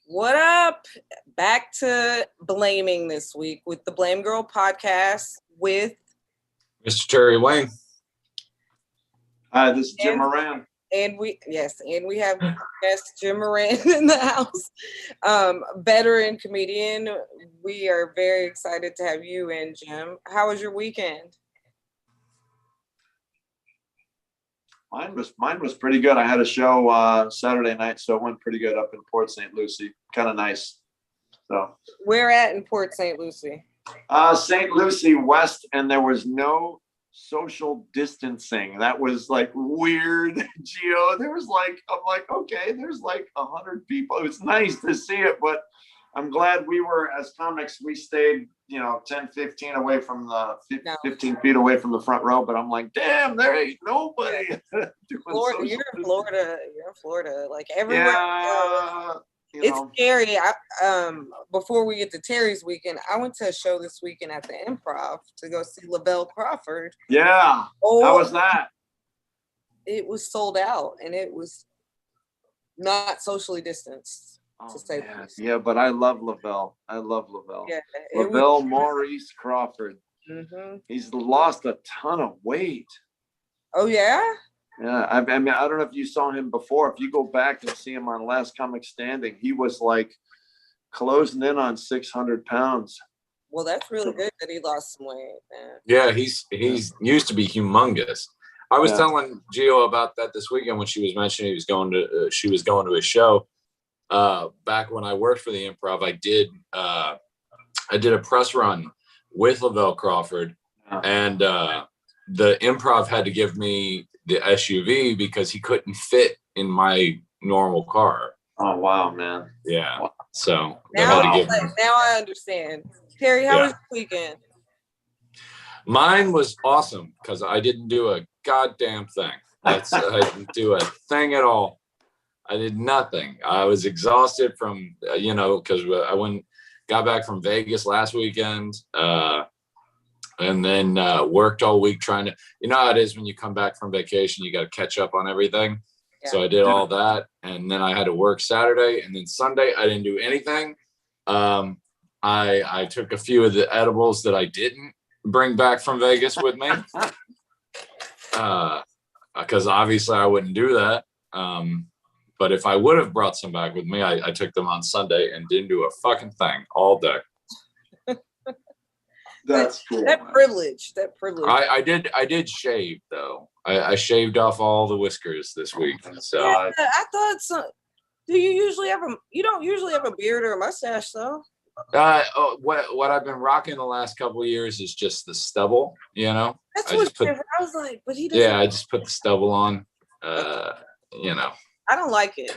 What up? Back to blaming this week with the Blame Girl podcast with Mr. Terry Wayne. Hi, this is Jim Moran. And we have Guest Jim Moran in the house. Veteran comedian. We are very excited to have you in, Jim. How was your weekend? Mine was pretty good. I had a show Saturday night, so it went pretty good up in Port St. Lucie. Kind of nice. So where at in Port St. Lucie? St. Lucie West, and there was no social distancing. That was like weird. Gio, there was like, I'm like, okay, there's like 100 people. It was nice to see it, but I'm glad we were, as comics, we stayed, 10, 15 away from the 15 feet away from the front row. But I'm like, damn, there ain't nobody. Florida, you're in Florida. Like everywhere. Yeah, it's scary. Before we get to Terry's weekend, I went to a show this weekend at the Improv to go see Lavelle Crawford. Yeah. How was that? It was sold out, and it was not socially distanced. Yeah, but I love Lavelle. Yeah, Lavelle Maurice Crawford. Mm-hmm. He's lost a ton of weight. Oh yeah. Yeah, I mean, I don't know if you saw him before. If you go back and see him on Last Comic Standing, he was like closing in on 600 pounds. Well, that's really good that he lost some weight. Man. Yeah, he's used to be humongous. I was telling Gio about that this weekend when she was mentioning she was going to a show. Back when I worked for the Improv, I did a press run with Lavelle Crawford, and the Improv had to give me the SUV because he couldn't fit in my normal car. Oh wow, man! Yeah, so now I understand. Terry, how was your weekend? Mine was awesome because I didn't do a goddamn thing. I didn't do a thing at all. I did nothing. I was exhausted from, because I got back from Vegas last weekend, and then worked all week trying to, how it is when you come back from vacation, you got to catch up on everything. Yeah. So I did all that, and then I had to work Saturday, and then Sunday I didn't do anything. I took a few of the edibles that I didn't bring back from Vegas with me, because obviously I wouldn't do that. But if I would have brought some back with me, I took them on Sunday and didn't do a fucking thing all day. That's cool. That privilege. I did shave though. I shaved off all the whiskers this week. So yeah, I thought so. Do you usually you don't usually have a beard or a mustache though? What I've been rocking the last couple of years is just the stubble. That's I was like, but he doesn't. Yeah, I just put the stubble on. I don't like it.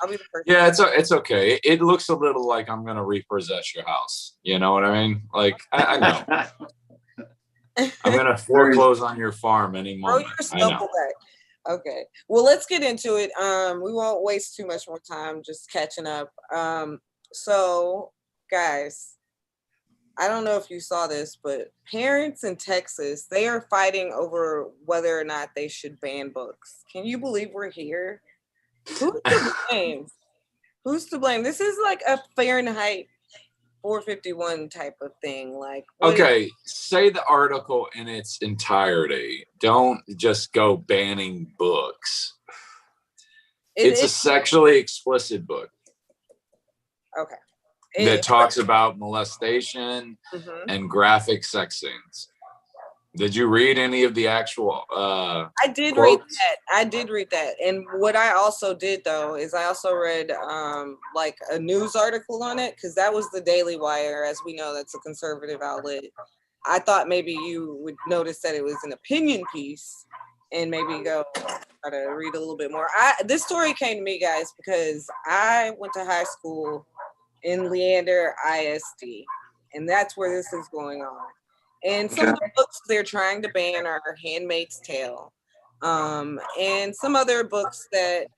I'll be the first. Yeah, it's okay. It looks a little like I'm gonna repossess your house. You know what I mean? Like I know. I'm gonna foreclose on your farm any moment. Throw your stubble back. Okay. Well, let's get into it. We won't waste too much more time just catching up. So guys, I don't know if you saw this, but parents in Texas, they are fighting over whether or not they should ban books. Can you believe we're here? Who's to blame? Who's to blame? This is like a Fahrenheit 451 type of thing. Like, okay, say the article in its entirety. Don't just go banning books. It's a sexually explicit book. Okay. That talks about molestation and graphic sex scenes. Did you read any of the actual I did quotes? read that. And what I also did though is I also read like a news article on it, because that was the Daily Wire. As we know, that's a conservative outlet. I thought maybe you would notice that it was an opinion piece and maybe go try to read a little bit more. This story came to me, guys, because I went to high school in Leander ISD, and that's where this is going on. And some of the books they're trying to ban are Handmaid's Tale, and some other books that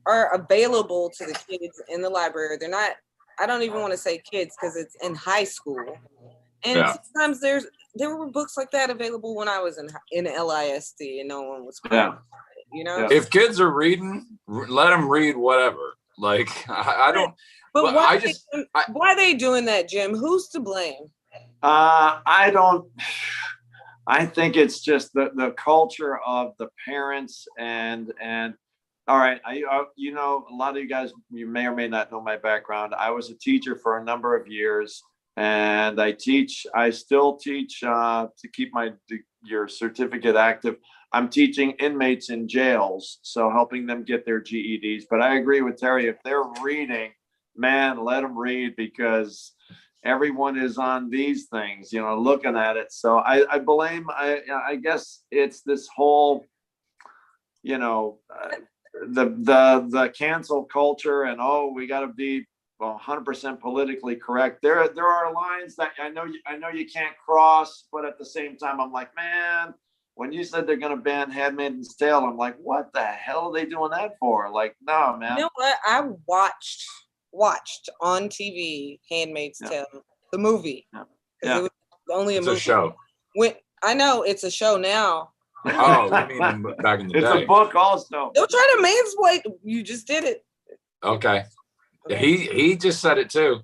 are available to the kids in the library. They're not, I don't even want to say kids because it's in high school. And sometimes there were books like that available when I was in LISD and no one was crying. If kids are reading, let them read whatever. Like, I don't. But Well, why are they doing that, Jim? Who's to blame? I don't. I think it's just the culture of the parents and all right. You know, a lot of you guys, you may or may not know my background. I was a teacher for a number of years, and I still teach to keep your certificate active. I'm teaching inmates in jails, so helping them get their GEDs. But I agree with Terry. If they're reading, man, let them read, because everyone is on these things, you know, looking at it. So I guess it's this whole, you know, the cancel culture, and we got to be 100% politically correct. There are lines that I know you can't cross, but at the same time, I'm like, man, when you said they're going to ban Handmaid's Tale, I'm like, what the hell are they doing that for? Like, no, man. You know what? I watched on TV Handmaid's Tale, the movie. Yeah. It was only a movie. A show. I know it's a show now. Oh, you mean back in the day? It's a book also. Don't try to mansplain. You just did it. Okay. He just said it too.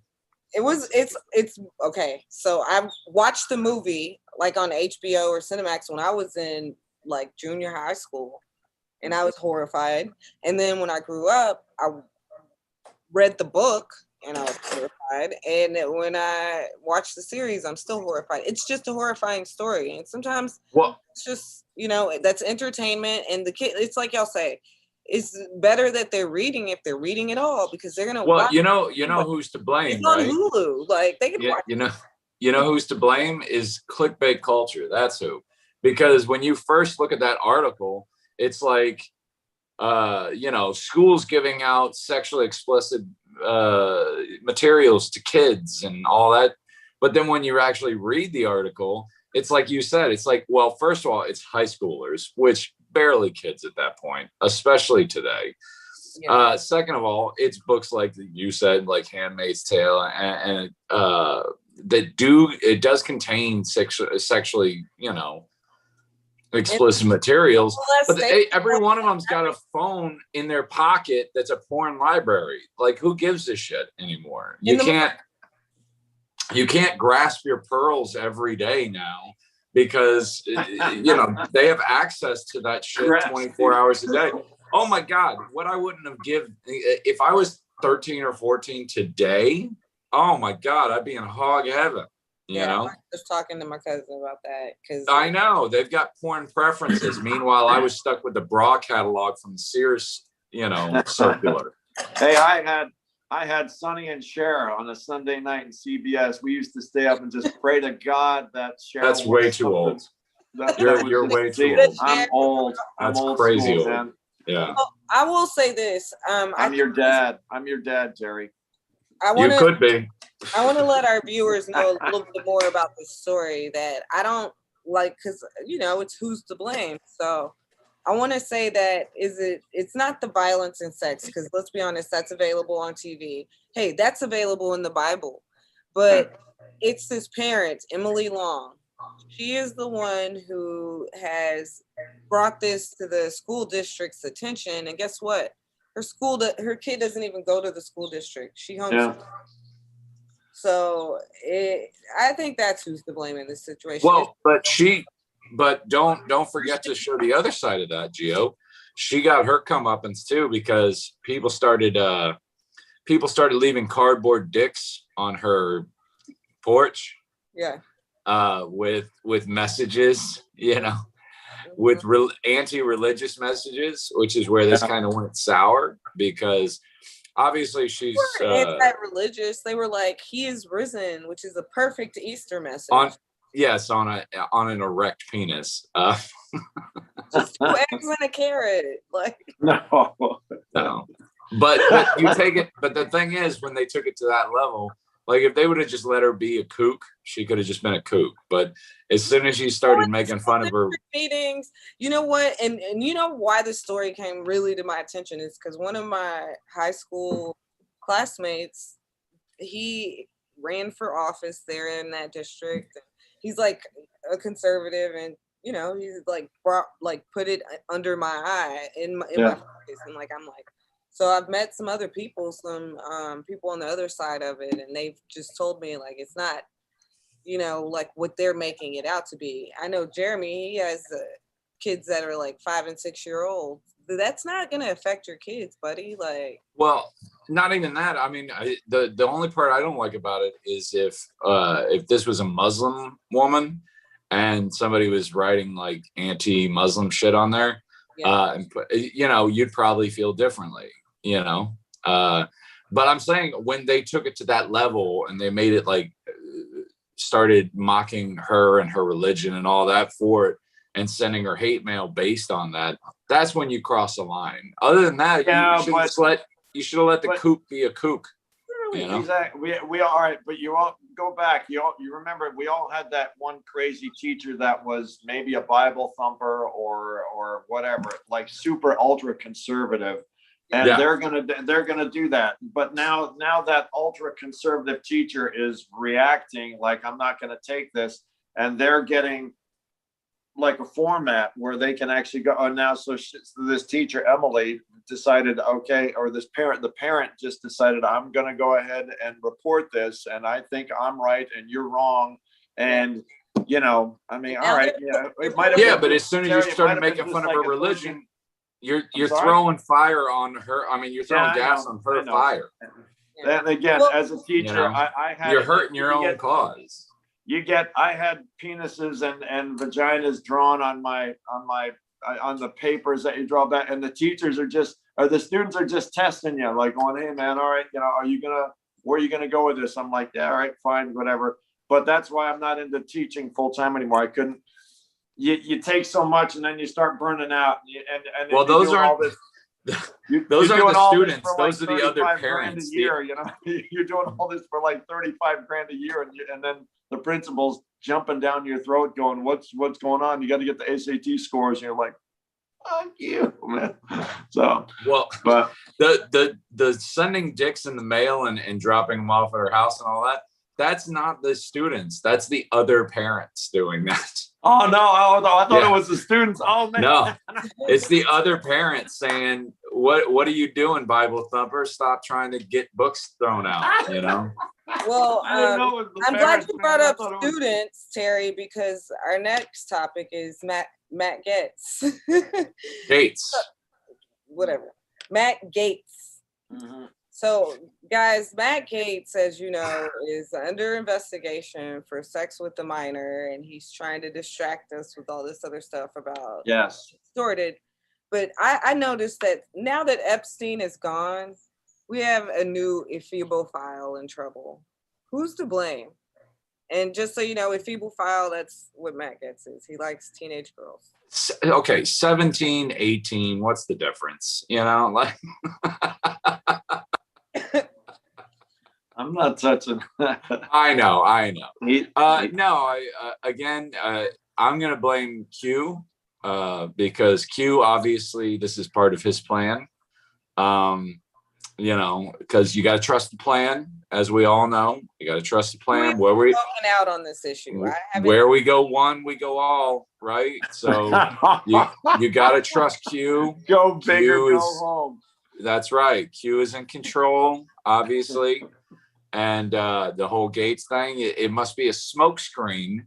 It's okay. So I watched the movie like on HBO or Cinemax when I was in like junior high school, and I was horrified. And then when I grew up, I read the book and I was horrified. And when I watched the series, I'm still horrified. It's just a horrifying story. And sometimes it's just, you know, that's entertainment. And the kid, it's like y'all say, it's better that they're reading if they're reading it all, because they're gonna watch. You know who's to blame, it's on right? Hulu. Like they can watch. You know who's to blame is clickbait culture. That's who. Because when you first look at that article, it's like schools giving out sexually explicit materials to kids and all that. But then when you actually read the article, it's like you said, it's like, well, first of all, it's high schoolers, which barely kids at that point, especially today. Yeah. Second of all, it's books like you said, like Handmaid's Tale, and it does contain sexually, explicit materials, but every one of them's got a phone in their pocket that's a porn library. Like, who gives a shit anymore? You can't grasp your pearls every day now, because they have access to that shit 24 hours a day. Oh my God, what I wouldn't have given if I was 13 or 14 today. Oh my God, I'd be in hog heaven. You know, I was talking to my cousin about that, because I know they've got porn preferences. Meanwhile, I was stuck with the bra catalog from Sears, circular. Hey, I had Sonny and Cher on a Sunday night in CBS. We used to stay up and just pray to God that Cher. That's way too old. You're way too old. I'm old. That's old crazy school, old. Man. Yeah. Well, I will say this. I'm your dad. I'm your dad, Terry. You could be. I want to let our viewers know a little bit more about this story that I don't like, because it's who's to blame. So I want to say that it's not the violence and sex, because let's be honest, that's available on TV. Hey, that's available in the Bible. But it's this parent, Emily Long. She is the one who has brought this to the school district's attention. And guess what? Her kid doesn't even go to the school district. She homeschools. Yeah. So I think that's who's to blame in this situation. Well, but don't forget to show the other side of that, Gio. She got her comeuppance too, because people started leaving cardboard dicks on her porch. Yeah. With messages, with anti-religious messages, which is where this kind of went sour, because obviously she's anti-religious. They were like, "He is risen," which is a perfect Easter message. On an erect penis. Just 2 eggs and a carrot. Like no. But you take it. But the thing is, when they took it to that level, like if they would have just let her be a kook, she could have just been a kook. But as soon as she started making fun of her meetings, you know what? And you know why this story came really to my attention is because one of my high school classmates, he ran for office there in that district. He's like a conservative, and he's like put it under my eye in my face, and I'm like, So I've met some other people, some people on the other side of it, and they've just told me like it's not, like what they're making it out to be. I know Jeremy, he has kids that are like 5 and 6 year olds. That's not going to affect your kids, buddy. Like, well, not even that. I mean, the only part I don't like about it is if this was a Muslim woman and somebody was writing like anti-Muslim shit on there, and you'd probably feel differently, but I'm saying when they took it to that level and they made it like started mocking her and her religion and all that for it and sending her hate mail based on that, that's when you cross the line. Other than that, you should have let the kook be a kook. Exactly. We all right, but you all go back. You remember we all had that one crazy teacher that was maybe a Bible thumper or whatever, like super ultra conservative, and they're gonna do that. But now that ultra conservative teacher is reacting like I'm not gonna take this, and they're getting like a format where they can actually go. Oh, now so this teacher Emily decided, okay, or the parent just decided, I'm going to go ahead and report this, and I think I'm right and you're wrong, and I mean, all right, it might have but as soon as you started making fun of her religion, you're throwing fire on her. I mean, you're throwing gas on her fire. And again, as a teacher, I had you're hurting your own cause. I had penises and vaginas drawn on the papers that you draw back, and the teachers the students are just testing you, like going, hey man, all right, where are you gonna go with this? I'm like, yeah, all right, fine, whatever. But that's why I'm not into teaching full time anymore. I couldn't. You take so much and then you start burning out, and well, those aren't those aren't the students. Those are the other parents. You're doing all this for like $35 grand a year, and then the principal's jumping down your throat going, what's going on? You got to get the SAT scores. And you're like, fuck you, man. So, well, but the sending dicks in the mail and dropping them off at her house and all that, that's not the students. That's the other parents doing that. Oh, no. I thought it was the students. Oh, man. No, it's the other parents saying, what are you doing, Bible thumper? Stop trying to get books thrown out, Well, I'm glad you brought up students, Terry, because our next topic is Matt Gates. Whatever. Matt Gaetz. Mm-hmm. So, guys, Matt Gaetz, as you know, is under investigation for sex with a minor, and he's trying to distract us with all this other stuff about distorted. But I noticed that now that Epstein is gone, we have a new ephebophile in trouble. Who's to blame? And just so you know, ephebophile, that's what Matt Gaetz is. He likes teenage girls. Okay, 17, 18, what's the difference? Like... I'm not touching. I know. Again, I'm going to blame Q because Q, obviously, this is part of his plan. Because you got to trust the plan, as we all know. You got to trust the plan. We're talking out on this issue. Where we go one, we go all, right? So you got to trust Q. Go big or go home. That's right. Q is in control, obviously. And the whole Gates thing, it must be a smokescreen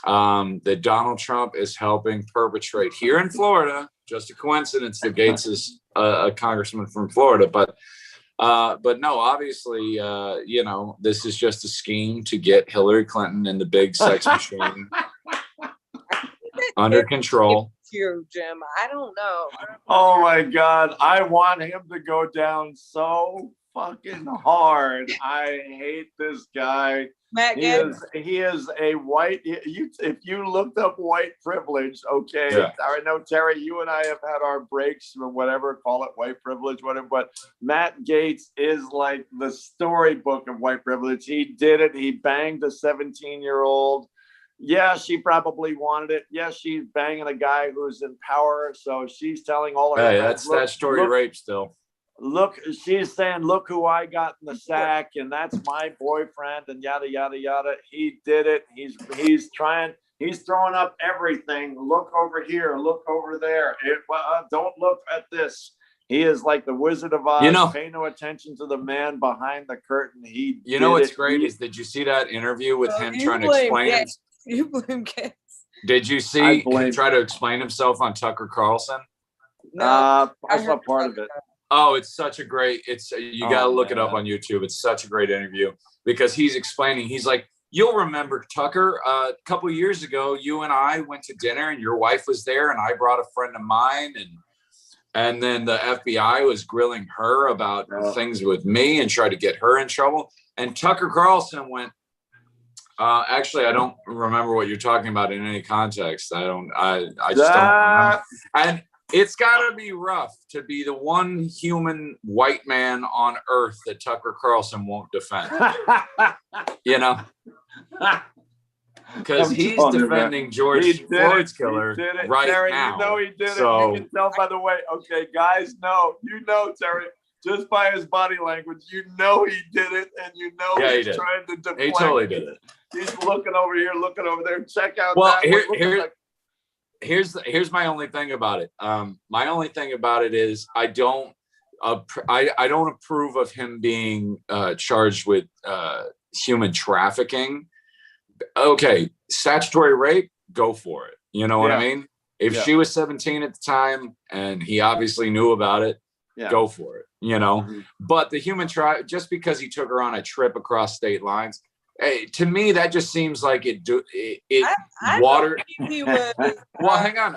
that Donald Trump is helping perpetrate here in Florida. Just a coincidence that Gates is a congressman from Florida, but no, obviously, this is just a scheme to get Hillary Clinton and the big sex machine under control. You, Jim, I don't know. Oh my God, I want him to go down so fucking hard. I hate this guy. Matt he is a white. If you looked up white privilege, okay. Yeah. I know, Terry, you and I have had our breaks or whatever, call it white privilege, whatever. But Matt Gaetz is like the storybook of white privilege. He did it. He banged a 17-year-old. Yeah, she probably wanted it. Yeah, she's banging a guy who's in power, so she's telling all her friends, that's statutory rape still. Look, she's saying, look who I got in the sack, and that's my boyfriend, and yada yada yada. He did it. He's throwing up everything. Look over here, look over there. Don't look at this. He is like the Wizard of Oz. You know, pay no attention to the man behind the curtain. You know what's great is, did you see that interview with him trying to explain it? You blame Guest. Did you see him try to explain himself on Tucker Carlson? No, I saw part of it. Oh, it's such a great, you got to look it up on YouTube. It's such a great interview because he's explaining, he's like, you'll remember, Tucker, a couple of years ago, you and I went to dinner and your wife was there and I brought a friend of mine and then the FBI was grilling her about things with me and tried to get her in trouble. And Tucker Carlson went, actually, I don't remember what you're talking about in any context. I just don't remember. And it's got to be rough to be the one human white man on earth that Tucker Carlson won't defend. You know? Because he's defending George Floyd's killer right Terry, now. You know he did so, it. You can tell by the way. Okay, guys, Terry, just by his body language, you know he did it, and you know he's trying to deflect. He totally did it. He's looking over here, looking over there. Check out. Well, here's my only thing about it. My only thing about it is I don't approve of him being charged with human trafficking. Okay, statutory rape, go for it. You know what I mean? If she was 17 at the time and he obviously knew about it, go for it. You know, but the human just because he took her on a trip across state lines, hey, to me that just seems like water. Well, hang on.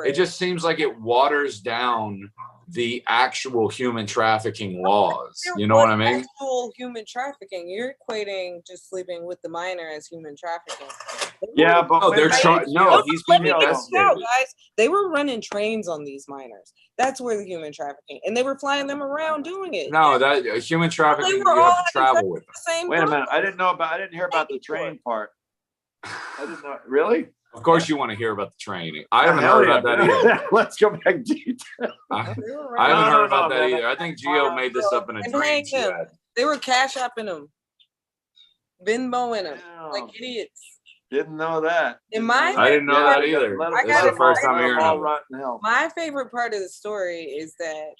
It just seems like it waters down the actual human trafficking laws. You know what I mean? Actual human trafficking. You're equating just sleeping with the minor as human trafficking. Yeah, but he's being investigated. Guys, they were running trains on these minors. That's where the human trafficking, and they were flying them around doing it. No, that human trafficking, you have to travel with them. Wait a minute, I didn't hear about the train part. I didn't know. Really? Of course, you want to hear about the training. I haven't heard about that either. Let's go back detail. I haven't heard about that either. I think Gio made this up in a dream. They were cash apping them, Venmoing them like idiots. Didn't know that. I didn't know that either. This is the first time I'm hearing it. My favorite part of the story is that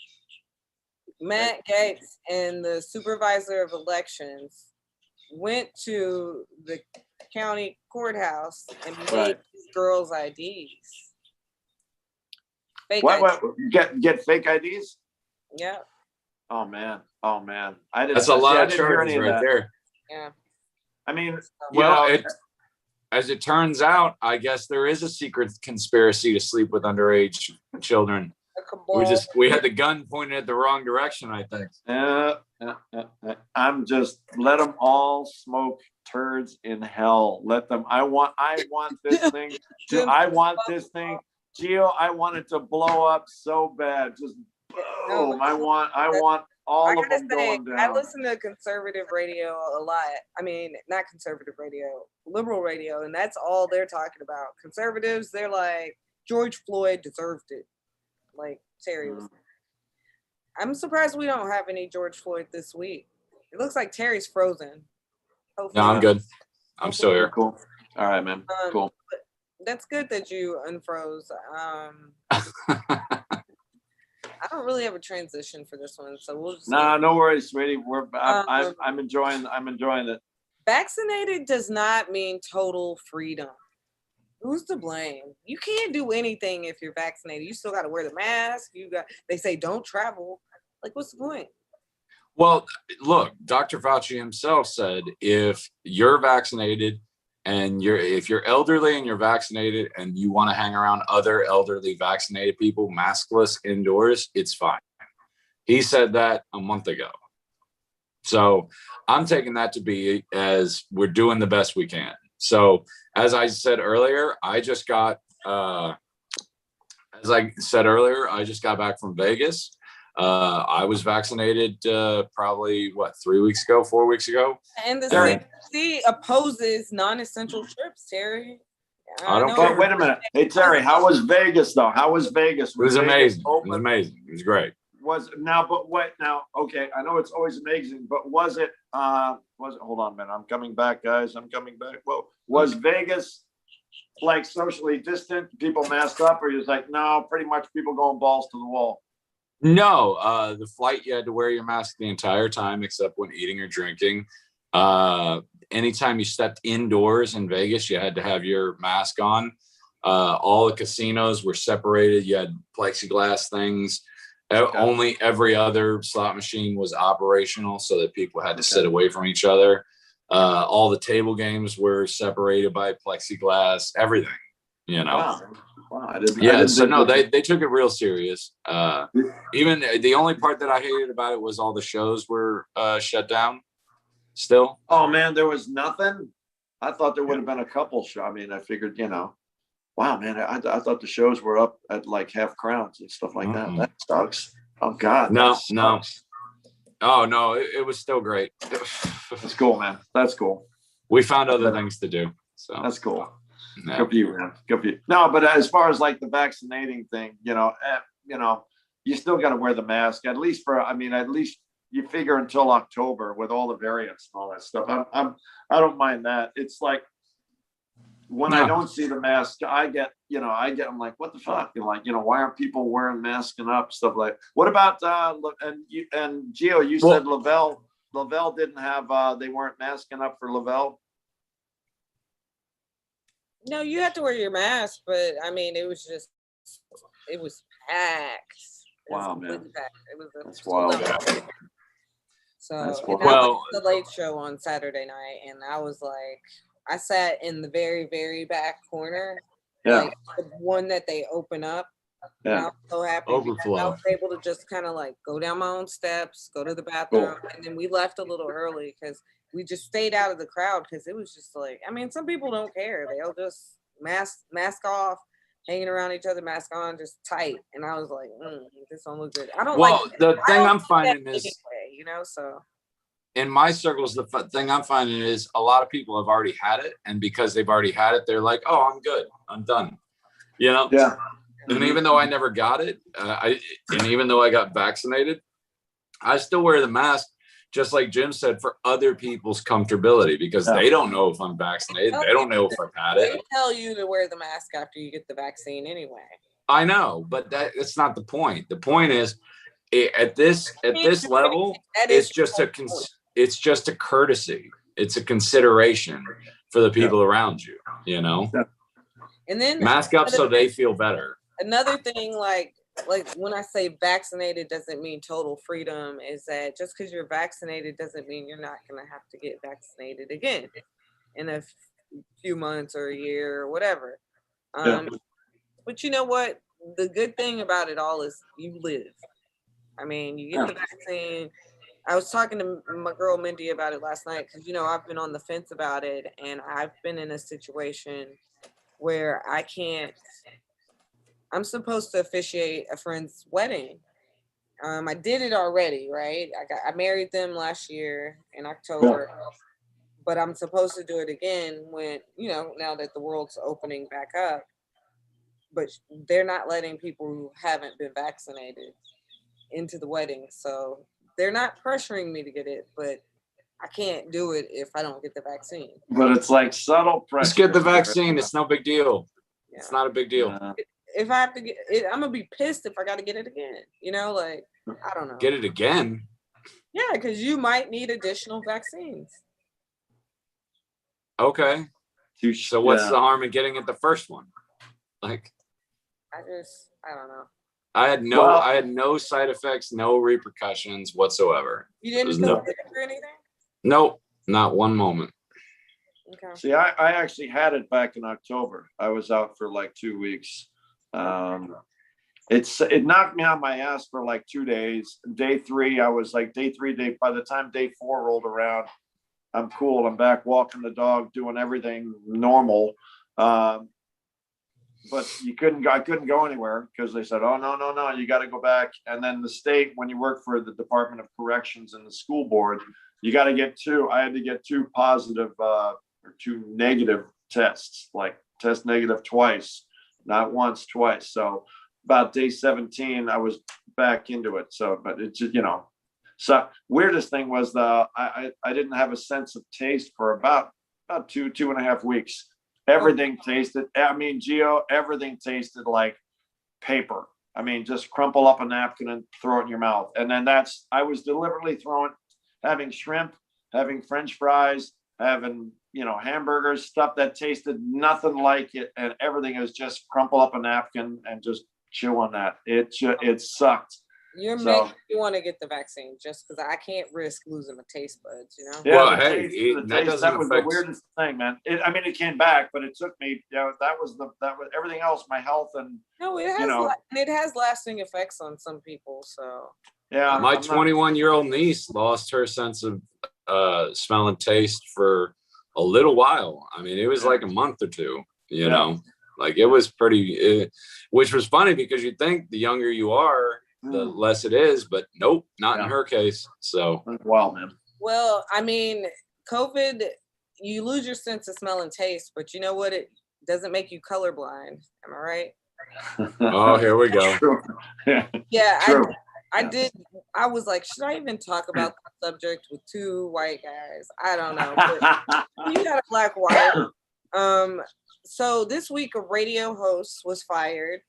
Matt Gaetz and the supervisor of elections went to the county courthouse and made these girls' IDs. Get fake IDs? Yeah. Oh man. That's a lot of charges right there. Yeah. I mean, as it turns out, I guess there is a secret conspiracy to sleep with underage children. We had the gun pointed at the wrong direction, I think. I'm just let them all smoke turds in hell. Let them. I want this thing. Gio, I want it to blow up so bad. Just boom. I want all of them going down. I listen to conservative radio a lot. I mean, not conservative radio, liberal radio, and that's all they're talking about. Conservatives, they're like, George Floyd deserved it. Like Terry was. I'm surprised we don't have any George Floyd this week. It looks like Terry's frozen. Hopefully. No, I'm good. I'm still here. Cool. All right, man. Cool. That's good that you unfroze. I don't really have a transition for this one, so we'll just. No worries, sweetie. I'm enjoying it. Vaccinated does not mean total freedom. Who's to blame? You can't do anything if you're vaccinated. You still got to wear the mask. They say don't travel. Like, what's the point? Well, look, Dr. Fauci himself said if you're vaccinated and if you're elderly and you're vaccinated and you want to hang around other elderly vaccinated people maskless indoors, it's fine. He said that a month ago. So I'm taking that to be as we're doing the best we can. So as I said earlier, I just got back from Vegas. I was vaccinated probably 4 weeks ago. And the CDC opposes non-essential trips, Terry. I don't care. Wait a minute. Hey, Terry, how was Vegas though? It was amazing. It was amazing. It was great. Okay, I know it's always amazing, but was it hold on a minute, I'm coming back, guys. Whoa. Was Vegas like socially distant, people masked up, or you're just like, no, pretty much people going balls to the wall? No, the flight, you had to wear your mask the entire time except when eating or drinking. Anytime you stepped indoors in Vegas, you had to have your mask on. All the casinos were separated. You had plexiglass things. Okay. Only every other slot machine was operational so that people had to sit away from each other. All the table games were separated by plexiglass, everything, you know. Wow. I didn't they took it real serious. Even the only part that I hated about it was all the shows were shut down still. Oh man, there was nothing. I thought there would have been a couple shows. I mean, I figured, wow, man, I thought the shows were up at like half crowns and stuff like that. That sucks. Oh God. No. Oh no, it was still great. That's cool, man. That's cool. We found other things to do. So that's cool. Yeah. Good for you, man. Good for you. No, but as far as like the vaccinating thing, you still got to wear the mask at least you figure until October with all the variants and all that stuff. I don't mind that. It's like when I don't see the mask, I'm like, what the fuck? Why aren't people wearing masking up? Stuff like. What about and Gio? You said Lavelle didn't have. They weren't masking up for Lavelle. No, you had to wear your mask, but I mean, it was packed. Wow, man. That's wild. So I was the Late Show on Saturday night, and I was like, I sat in the very, very back corner, like the one that they open up. Yeah. I was so happy because I was able to just kind of like go down my own steps, go to the bathroom, and then we left a little early because we just stayed out of the crowd because it was just like, I mean, some people don't care. They'll just mask off, hanging around each other, mask on, just tight. And I was like, this don't look good. I don't like it. The thing I'm finding is, anyway, so. In my circles, the thing I'm finding is a lot of people have already had it. And because they've already had it, they're like, oh, I'm good. I'm done. Yeah. And even though I never got it, and even though I got vaccinated, I still wear the mask, just like Jim said, for other people's comfortability, because they don't know if I'm vaccinated. They don't know if I've had it. They tell you to wear the mask after you get the vaccine anyway. I know, but that's not the point. The point is, at this level, it's just a courtesy. It's a consideration for the people around you, And then mask up so they feel better. Another thing, like when I say vaccinated doesn't mean total freedom, is that just because you're vaccinated doesn't mean you're not going to have to get vaccinated again in a few months or a year or whatever. But you know what? The good thing about it all is you live. I mean, you get the vaccine. I was talking to my girl Mindy about it last night because, I've been on the fence about it, and I've been in a situation where I'm supposed to officiate a friend's wedding. I did it already, right? I married them last year in October, but I'm supposed to do it again when, now that the world's opening back up. But they're not letting people who haven't been vaccinated into the wedding. So they're not pressuring me to get it, but I can't do it if I don't get the vaccine. But it's like subtle pressure. Just get the vaccine. It's no big deal. Yeah. It's not a big deal. If I have to get it, I'm gonna be pissed if I got to get it again. I don't know. Get it again? Yeah, because you might need additional vaccines. Okay. So what's the harm in getting it the first one? I don't know. I had no side effects, no repercussions whatsoever. You didn't feel sick or anything? Nope, not one moment. Okay. See, I actually had it back in October. I was out for like 2 weeks. It knocked me on my ass for like 2 days. Day 3, I was like by the time day 4 rolled around, I'm cool. I'm back walking the dog, doing everything normal. But I couldn't go anywhere because they said, oh, no, you got to go back. And then the state, when you work for the Department of Corrections and the school board, you got to get 2. I had to get 2 positive or 2 negative tests, like test negative twice, not once, twice. So about day 17, I was back into it. So, but it's just, so weirdest thing was I didn't have a sense of taste for about 2.5 weeks. Everything tasted, I mean, Gio, everything tasted like paper. I mean, just crumple up a napkin and throw it in your mouth. And then I was deliberately having shrimp, having French fries, having, hamburgers, stuff that tasted nothing like it. And everything is just crumple up a napkin and just chew on that. It sucked. You're making me want to get the vaccine just because I can't risk losing my taste buds, Yeah, well, that was the weirdest thing, man. It came back, but it took me. That was everything else. My health and no, it has lasting effects on some people. So yeah, my 21-year-old niece lost her sense of smell and taste for a little while. I mean, it was like a month or two. You know, like it was pretty. Which was funny because you'd think the younger you are, the less it is, but nope, not in her case. So wow, man. Well, I mean, COVID, you lose your sense of smell and taste, but you know what? It doesn't make you colorblind. Am I right? Oh, here we go. True. Yeah, True. I was like, should I even talk about the subject with two white guys? I don't know. But you got a black wife. So this week a radio host was fired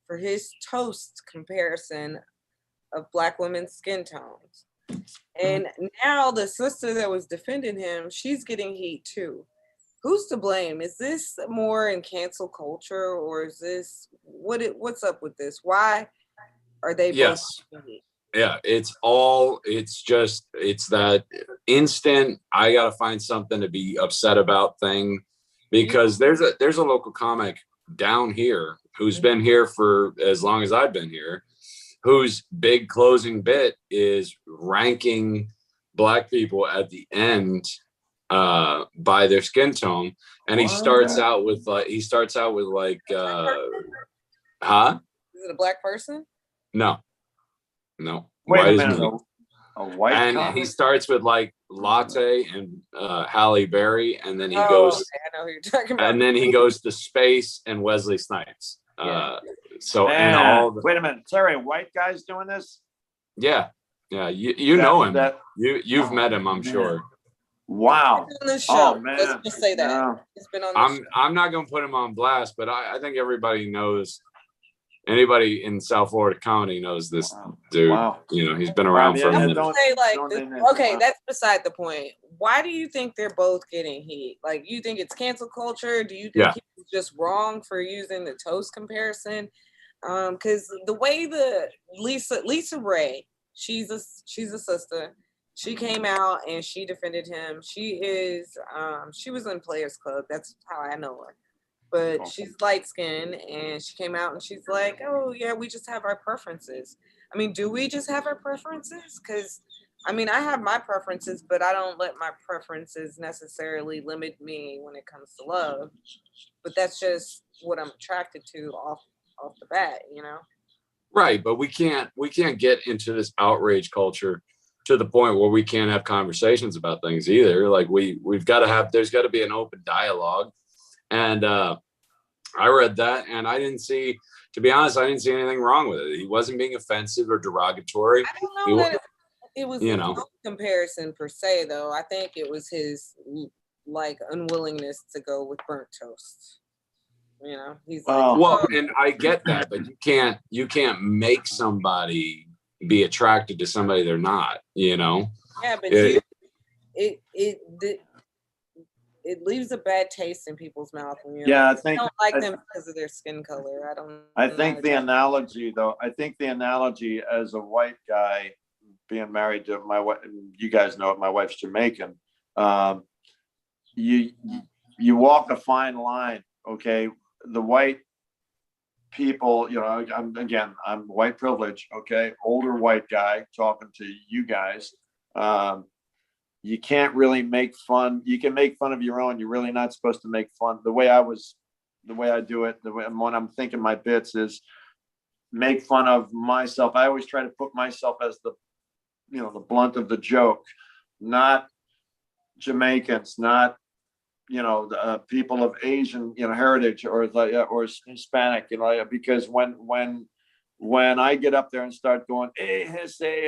for his toast comparison of black women's skin tones. And now the sister that was defending him, she's getting heat too. Who's to blame? Is this more in cancel culture, or is this what's up with this? Why are they both getting heat? Yeah, it's that instant I gotta find something to be upset about thing, because there's a local comic down here who's been here for as long as I've been here, whose big closing bit is ranking black people at the end by their skin tone, and he starts out with like huh? Is it a black person? No. Wait a minute. A white and comic? He starts with like Latte and Halle Berry, and then he goes. Okay, I know who you're talking about. And then he goes to Space and Wesley Snipes. So Man, and all. Wait a minute, sorry, white guy's doing this? Yeah. You know him. You've met him, I'm sure. Wow. On the show. Oh man. Let's just say that. Yeah. It's been on the show. I'm not gonna put him on blast, but I think everybody knows. Anybody in South Florida comedy knows this dude. Wow. He's been around for a minute. Okay, that's beside the point. Why do you think they're both getting heat? Like, you think it's cancel culture? Do you think he was just wrong for using the toast comparison? Because the way the Lisa Ray, she's a sister. She came out and she defended him. She was in Players Club. That's how I know her. But she's light skinned, and she came out and she's like, oh yeah, we just have our preferences. I mean, do we just have our preferences? Because I mean, I have my preferences, but I don't let my preferences necessarily limit me when it comes to love. But that's just what I'm attracted to off the bat, Right, but we can't get into this outrage culture to the point where we can't have conversations about things either. Like we've got to there's got to be an open dialogue. And I read that, and to be honest, I didn't see anything wrong with it. He wasn't being offensive or derogatory. I don't know that it was a comparison per se, though. I think it was his like unwillingness to go with burnt toast. He's like, well, and I get that, but you can't make somebody be attracted to somebody they're not. Yeah, but it leaves a bad taste in people's mouth. I think I don't like them because of their skin color. I think the analogy as a white guy being married to my wife, you guys know it, my wife's Jamaican. You walk a fine line, okay? The white people, I'm white privilege, okay? Older white guy talking to you guys. You can't really make fun. You can make fun of your own. You're really not supposed to make fun. The way I do it, when I'm thinking my bits is make fun of myself. I always try to put myself as the blunt of the joke, not Jamaicans, not, people of Asian, heritage or Hispanic, because when I get up there and start going, hey,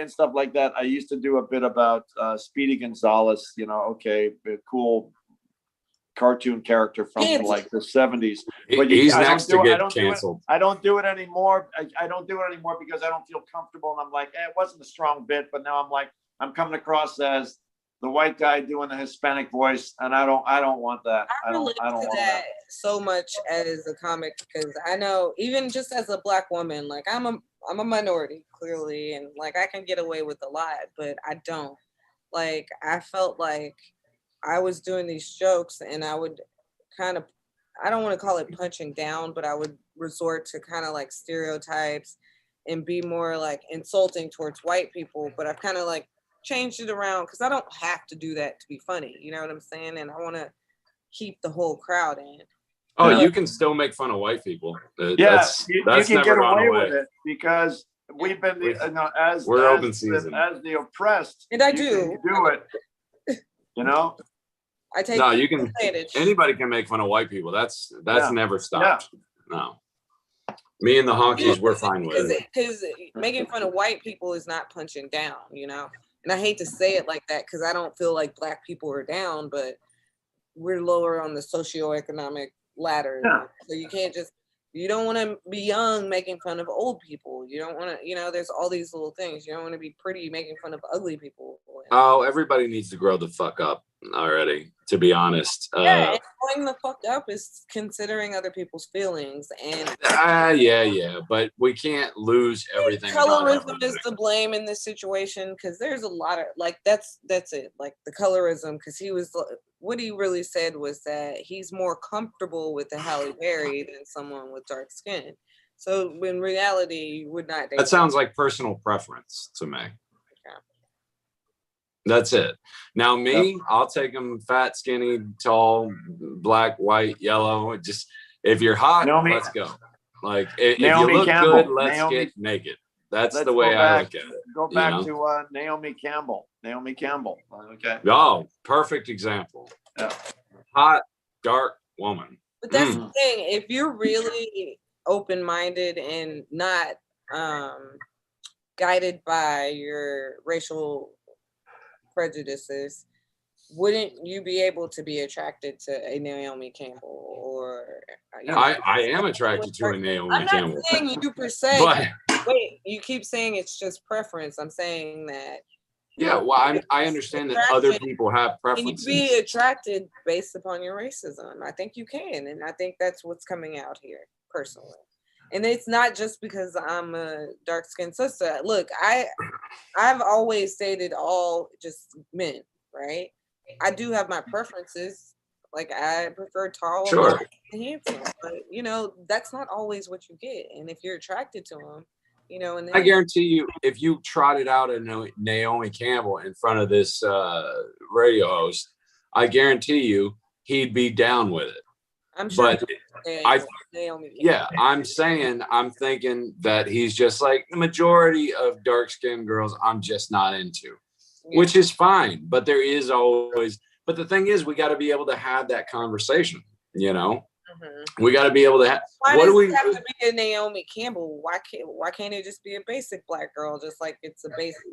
and stuff like that, I used to do a bit about Speedy Gonzalez, okay, cool cartoon character from like the 70s. But he's next to get canceled. I don't do it anymore. I don't do it anymore because I don't feel comfortable. And I'm like, it wasn't a strong bit, but now I'm like, I'm coming across as the white guy doing the Hispanic voice, and I don't want that. I don't want that so much as a comic, because I know even just as a Black woman, like I'm a minority clearly, and like I can get away with a lot, but I don't. Like I felt like I was doing these jokes, and I would kind of, I don't want to call it punching down, but I would resort to kind of like stereotypes and be more like insulting towards white people. But I've kind of like changed it around because I don't have to do that to be funny. You know what I'm saying? And I want to keep the whole crowd in. Oh, you can still make fun of white people. Yes, you can get away with it because we've been as the oppressed. And I do it. You know. I take you can. Anybody can make fun of white people. That's never stopped. Yeah. No. Me and the honkies, we're fine with it. Because making fun of white people is not punching down, you know? And I hate to say it like that because I don't feel like Black people are down, but we're lower on the socioeconomic ladder. Yeah. So you don't want to be young making fun of old people. You don't want to, there's all these little things. You don't want to be pretty making fun of ugly people. Oh, everybody needs to grow the fuck up already, to be honest. And growing the fuck up is considering other people's feelings. And yeah, but we can't lose everything. Colorism is the blame in this situation because there's a lot of like that's it, like the colorism, because what he really said was that he's more comfortable with the Halle Berry than someone with dark skin. So in reality, you would not date. That sounds like personal preference to me. That's it. Now me, I'll take them fat, skinny, tall, black, white, yellow. Just if you're hot, let's go. Like if you look good, let's get naked. That's the way I look at it. Go back to Naomi Campbell. Okay. Oh, perfect example. Yeah. Hot, dark woman. But that's the thing. If you're really open-minded and not guided by your racial prejudices, wouldn't you be able to be attracted to a Naomi Campbell or I am attracted to a Naomi Campbell. I'm not saying you per se, but wait, you keep saying it's just preference. I'm saying that I understand that other people have preferences. You be attracted based upon your racism. I think you can, and I think that's what's coming out here personally. And it's not just because I'm a dark-skinned sister. Look, I've always dated all just men, right? I do have my preferences. Like I prefer tall and handsome, but that's not always what you get. And if you're attracted to them, and I guarantee you, if you trotted out a Naomi Campbell in front of this radio host, I guarantee you he'd be down with it. I'm sure. But I'm thinking that he's just like the majority of dark-skinned girls I'm just not into, which is fine. But there is always, but the thing is, we got to be able to have that conversation, We got to be able to have. Why does it have to be a Naomi Campbell? Why can't it just be a basic Black girl, just like it's a basic,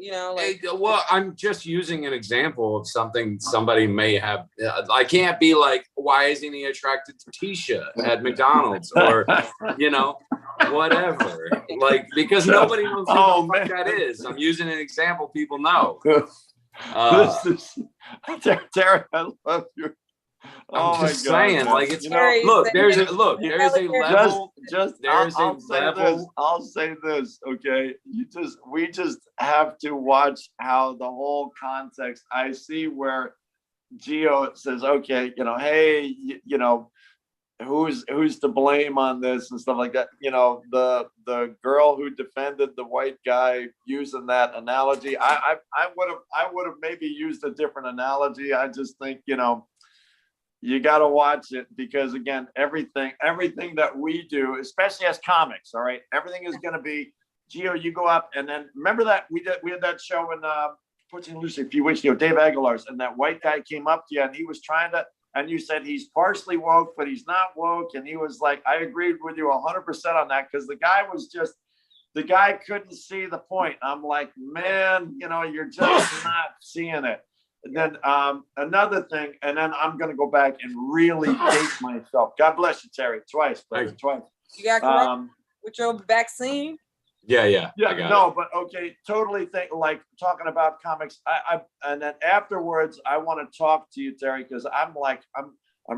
Well, I'm just using an example of something somebody may have. I can't be like, why isn't he attracted to Tisha at McDonald's or, whatever? Like because nobody knows who the fuck that is. I'm using an example people know. Terry, I love you. I'm just saying, like it's there's a level. I'll say this, okay? We just have to watch how the whole context. I see where Gio says, okay, hey, who's to blame on this and stuff like that. The girl who defended the white guy using that analogy. I would have maybe used a different analogy. I just think, you got to watch it because again, everything that we do, especially as comics, all right, everything is going to be, Gio, you go up and then remember that we had that show in Pushing Lucy a few weeks ago, Dave Aguilar's, and that white guy came up to you and he was trying to, and you said he's partially woke, but he's not woke. And he was like, I agreed with you 100% on that because the guy couldn't see the point. I'm like, man, you're just not seeing it. then another thing, and then I'm going to go back and really date myself. God bless you, Terry. Twice, brother, twice. You got corona with your vaccine? Yeah. No, but okay, totally think like talking about comics. And then afterwards, I want to talk to you, Terry, because I'm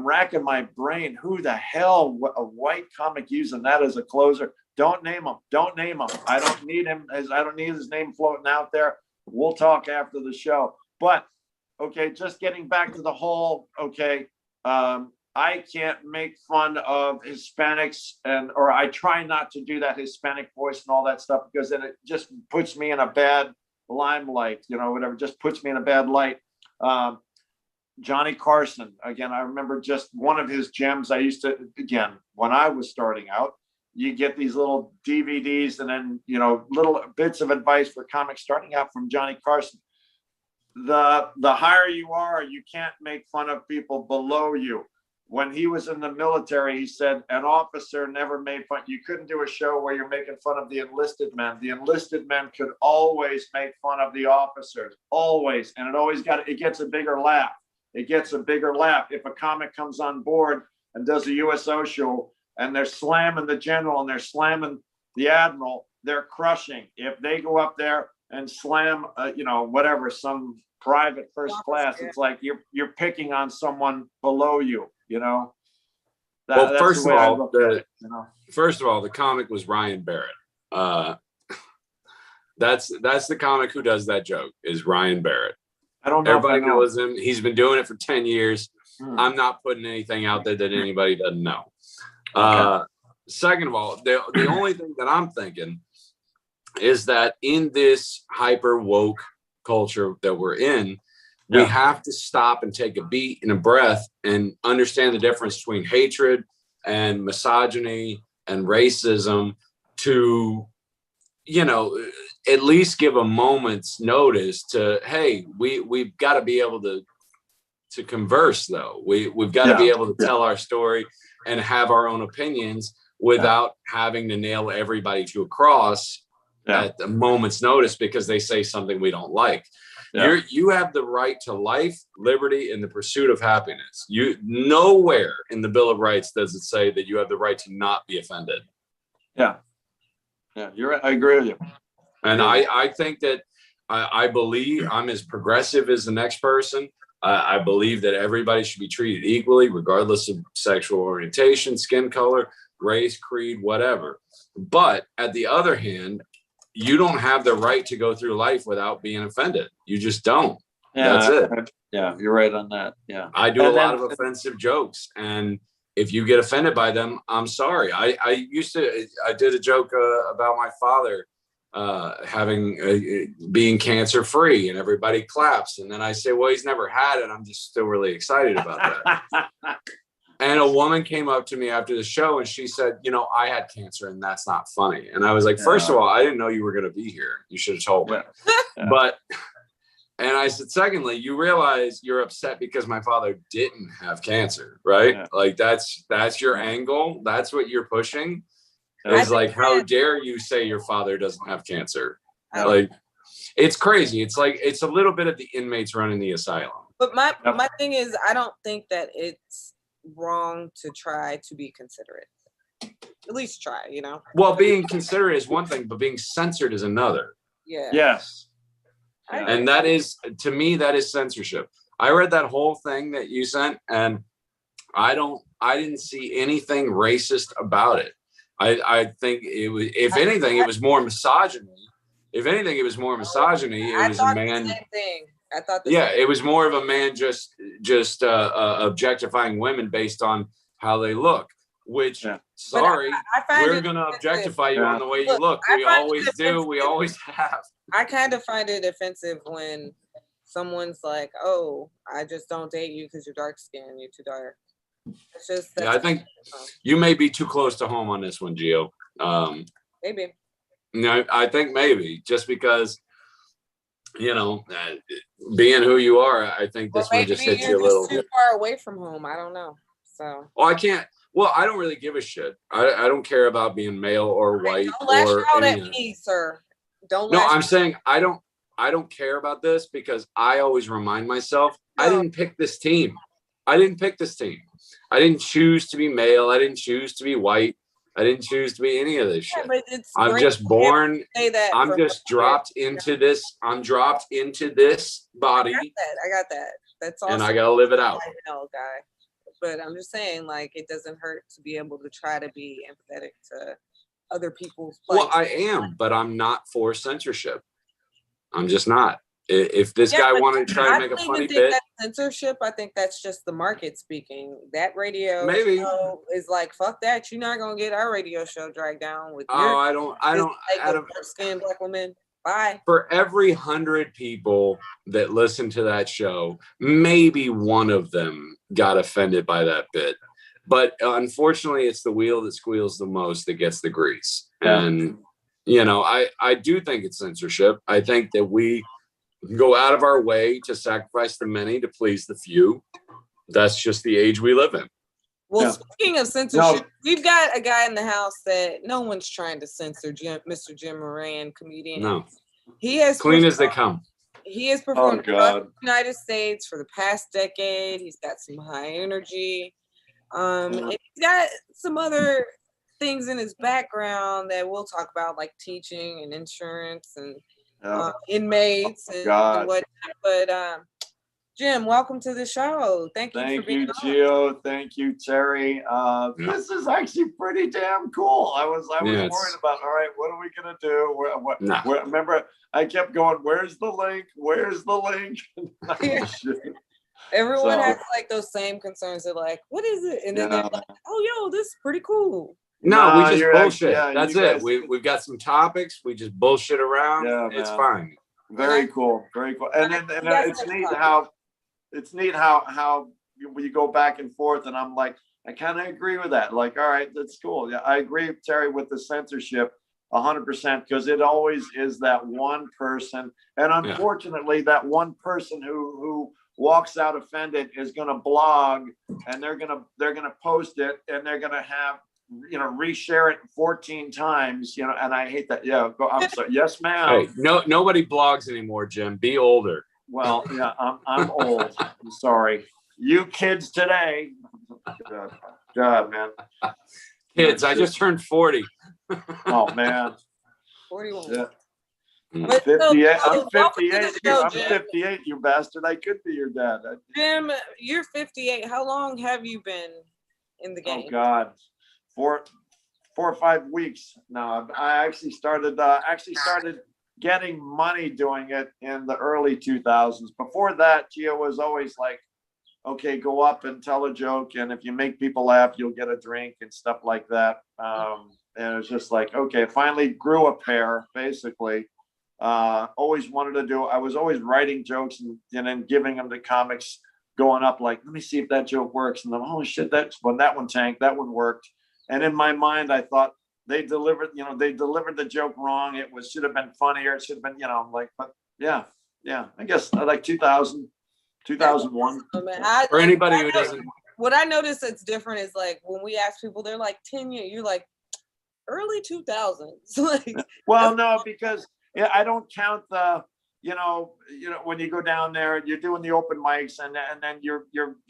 racking my brain. Who the hell a white comic using that as a closer? Don't name him. I don't need him. I don't need his name floating out there. We'll talk after the show. But okay, just getting back to the whole. Okay, I can't make fun of Hispanics or I try not to do that Hispanic voice and all that stuff because then it just puts me in a bad limelight, whatever, just puts me in a bad light. Johnny Carson, again, I remember just one of his gems. I used to, again, when I was starting out, you get these little DVDs and then, little bits of advice for comics starting out from Johnny Carson. The higher you are, you can't make fun of people below you. When he was in the military, he said an officer never made fun. You couldn't do a show where you're making fun of the enlisted men. The enlisted men could always make fun of the officers, always. And it gets a bigger laugh. It gets a bigger laugh. If a comic comes on board and does a USO show and they're slamming the general and they're slamming the admiral, they're crushing. If they go up there and slam, whatever, some private first class, it's like you're picking on someone below you. First of all, the comic was Ryan Barrett. That's the comic who does that joke is Ryan Barrett. I don't know. Everybody knows him. He's been doing it for 10 years. I'm not putting anything out there that anybody doesn't know. Okay. Second of all, the only thing that I'm thinking is that in this hyper woke culture that we're in, we have to stop and take a beat and a breath and understand the difference between hatred and misogyny and racism to, at least give a moment's notice to, hey, we've got to be able to converse though. We've got to be able to tell our story and have our own opinions without having to nail everybody to a cross at a moment's notice because they say something we don't like. You have the right to life, liberty, and the pursuit of happiness. Nowhere in the Bill of Rights does it say that you have the right to not be offended. Yeah, you're right. I agree with you. And I think that I believe I'm as progressive as the next person. I believe that everybody should be treated equally, regardless of sexual orientation, skin color, race, creed, whatever. But at the other hand, you don't have the right to go through life without being offended. You just don't. That's it. Yeah, you're right on that. Yeah. I do a lot of offensive jokes. And if you get offended by them, I'm sorry. I did a joke about my father being cancer free and everybody claps. And then I say, well, he's never had it. I'm just still really excited about that. And a woman came up to me after the show and she said, I had cancer and that's not funny. And I was like, first of all, I didn't know you were going to be here. You should have told me. And I said, secondly, you realize you're upset because my father didn't have cancer, right? Yeah. Like that's your angle. That's what you're pushing. It's like, how dare you say your father doesn't have cancer? Like, it's crazy. It's like, it's a little bit of the inmates running the asylum. But my thing is, I don't think that it's wrong to try to be considerate. At least try, Well, being considerate is one thing, but being censored is another. Yeah. Yes. And that is, to me, that is censorship. I read that whole thing that you sent, and I didn't see anything racist about it. I think it was, if anything, it was more misogyny. If anything, it was more misogyny. It was a man. The same thing. I thought. It was more of a man just objectifying women based on how they look. Which, sorry, we're gonna objectify you on the way you look. We always do. We always have. I kind of find it offensive when someone's like, "Oh, I just don't date you because you're dark skinned. You're too dark." It's just. I think you may be too close to home on this one, Gio. Maybe. No, I think maybe just because. Being who you are, I think this one just hits you a little. Too far away from home. I don't know. So. Oh, I can't. Well, I don't really give a shit. I don't care about being male or white. Don't lash out at me, sir. Don't. No, I'm saying I don't. I don't care about this because I always remind myself, I didn't pick this team. I didn't pick this team. I didn't choose to be male. I didn't choose to be white. I didn't choose to be any of this shit. But it's I'm just born. I'm just dropped into this. I'm dropped into this body. I got that. That's awesome. And I gotta live it out. I know, guy. But I'm just saying, like, it doesn't hurt to be able to try to be empathetic to other people's plight. Well, I am, but I'm not for censorship. I'm just not. If this guy wanted to try to make a funny bit, that's censorship. I think that's just the market speaking. That radio maybe show is like, fuck that. You're not gonna get our radio show dragged down with. I don't. Out of skin black women. Bye. For every 100 people that listen to that show, maybe one of them got offended by that bit. But unfortunately, it's the wheel that squeals the most that gets the grease. Yeah. And I do think it's censorship. I think that we go out of our way to sacrifice the many to please the few. That's just the age we live in. Well, speaking of censorship, we've got a guy in the house that no one's trying to censor, Mr. Jim Moran, comedian. No. He has clean as they come. He has performed across the United States for the past decade. He's got some high energy. And he's got some other things in his background that we'll talk about, like teaching and insurance and inmates and whatnot. But Jim, welcome to the show. Thank you for being on. Gio. Thank you, Terry. This is actually pretty damn cool. I was worried about, all right, what are we gonna do? Remember, I kept going, where's the link? Where's the link? Everyone has like those same concerns. They're like, what is it? And then they're like, oh, yo, this is pretty cool. No, we just bullshit. That's it. We've got some topics. We just bullshit around. Yeah, it's fine. Very cool. Very cool. And then it's neat how you go back and forth. And I'm like, I kind of agree with that. Like, all right, that's cool. Yeah, I agree, Terry, with the censorship 100%, because it always is that one person. And unfortunately, that one person who walks out offended is going to blog, and they're going to post it, and they're going to have, reshare it 14 times, and I hate that. Yeah. I'm sorry. Yes, ma'am. Hey, nobody blogs anymore, Jim. Be older. Well, yeah, I'm old. I'm sorry. You kids today. God, man. Kids, I just turned 40. Oh, man. 41. Yeah. I'm 58. I'm 58. I'm 58, you bastard. I could be your dad. Jim, you're 58. How long have you been in the game? Oh, God. 4 or 5 weeks now. I actually started getting money doing it in the early 2000s. Before that, Gio was always like, okay, go up and tell a joke, and if you make people laugh, you'll get a drink and stuff like that. And it was just like, okay, finally grew a pair, basically. Always wanted to do, I was always writing jokes and then giving them to comics, going up like, let me see if that joke works. And then, oh shit, that one tanked, that one worked. And in my mind, I thought they delivered the joke wrong. It should have been funnier. It should have been, but yeah. I guess like 2000, 2001. For anybody who doesn't. What I noticed that's different is like when we ask people, they're like 10 years. You're like early 2000s. Like, well, no, because I don't count the, when you go down there, you're doing the open mics, and then you're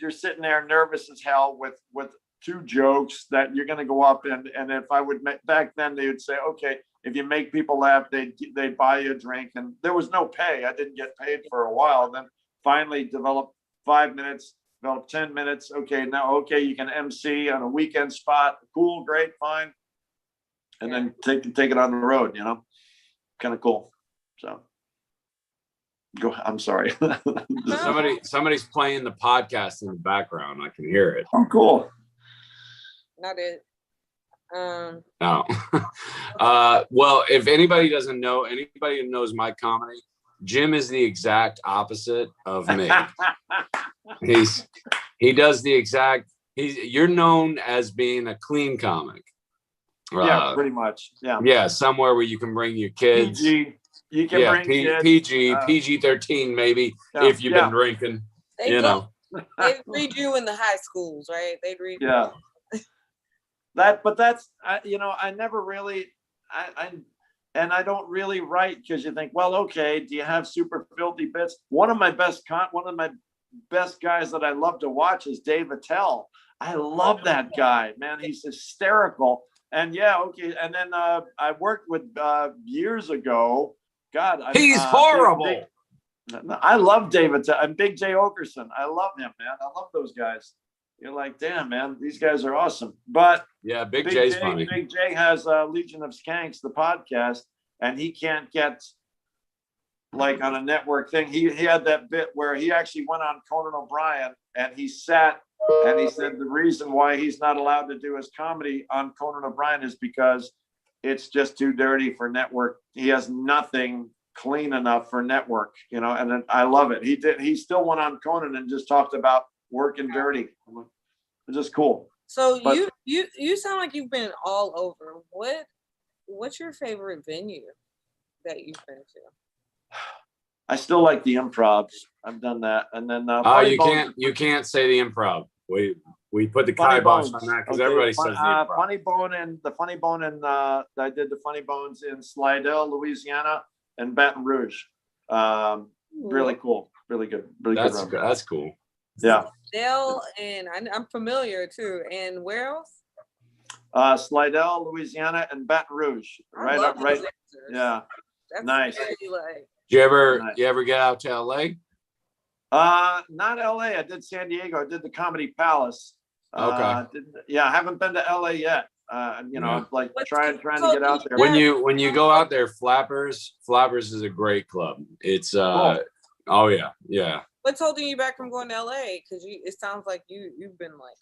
sitting there nervous as hell with 2 jokes that you're going to go up and if I would back then they would say, okay, if you make people laugh, they'd buy you a drink, and there was no pay. I didn't get paid for a while. Then finally developed 5 minutes, developed 10 minutes. Okay, now you can MC on a weekend spot. Cool, great, fine, and then take it on the road. Kind of cool. So go. I'm sorry. Somebody's playing the podcast in the background. I can hear it. Oh, cool. Not it. No. Well, if anybody doesn't know, anybody who knows my comedy, Jim is the exact opposite of me. He does the exact. You're known as being a clean comic. Yeah, pretty much. Yeah. Yeah, somewhere where you can bring your kids. PG. You can bring kids. PG, PG-13 maybe, if you've been drinking. They read you in the high schools, right? They'd read. Yeah. But that's I never really and I don't really write because you think, well, okay, do you have super filthy bits? One of my best guys that I love to watch is Dave Attell. I love that guy, man. He's hysterical. And yeah, okay. And then I worked with years ago. God, he's horrible. I love Dave Attell and Big J Okerson. I love him, man. I love those guys. You're like, damn, man, these guys are awesome. But yeah, Big J's funny. Big J has Legion of Skanks, the podcast, and he can't get like on a network thing. He had that bit where he actually went on Conan O'Brien and he sat and he said the reason why he's not allowed to do his comedy on Conan O'Brien is because it's just too dirty for network. He has nothing clean enough for network, you know, and then I love it. He still went on Conan and just talked about working dirty. It's just cool. So you sound like you've been all over. What's your favorite venue that you've been to? I still like the Improvs. I've done that, and then you can't say the Improv. We put the kibosh on that because everybody says the Improv. Funny Bone and I did the Funny Bones in Slidell, Louisiana, and Baton Rouge. Really cool, really good, really good. That's cool. Yeah. Slidell, and I'm familiar too. And where else? Slidell, Louisiana, and Baton Rouge. Right. Yeah. That's nice. Did you ever get out to LA? Not LA. I did San Diego. I did the Comedy Palace. Okay. I haven't been to LA yet. Like trying to get out there. When you go out there, Flappers is a great club. It's cool. Oh yeah. What's holding you back from going to LA? Because it sounds like you've been like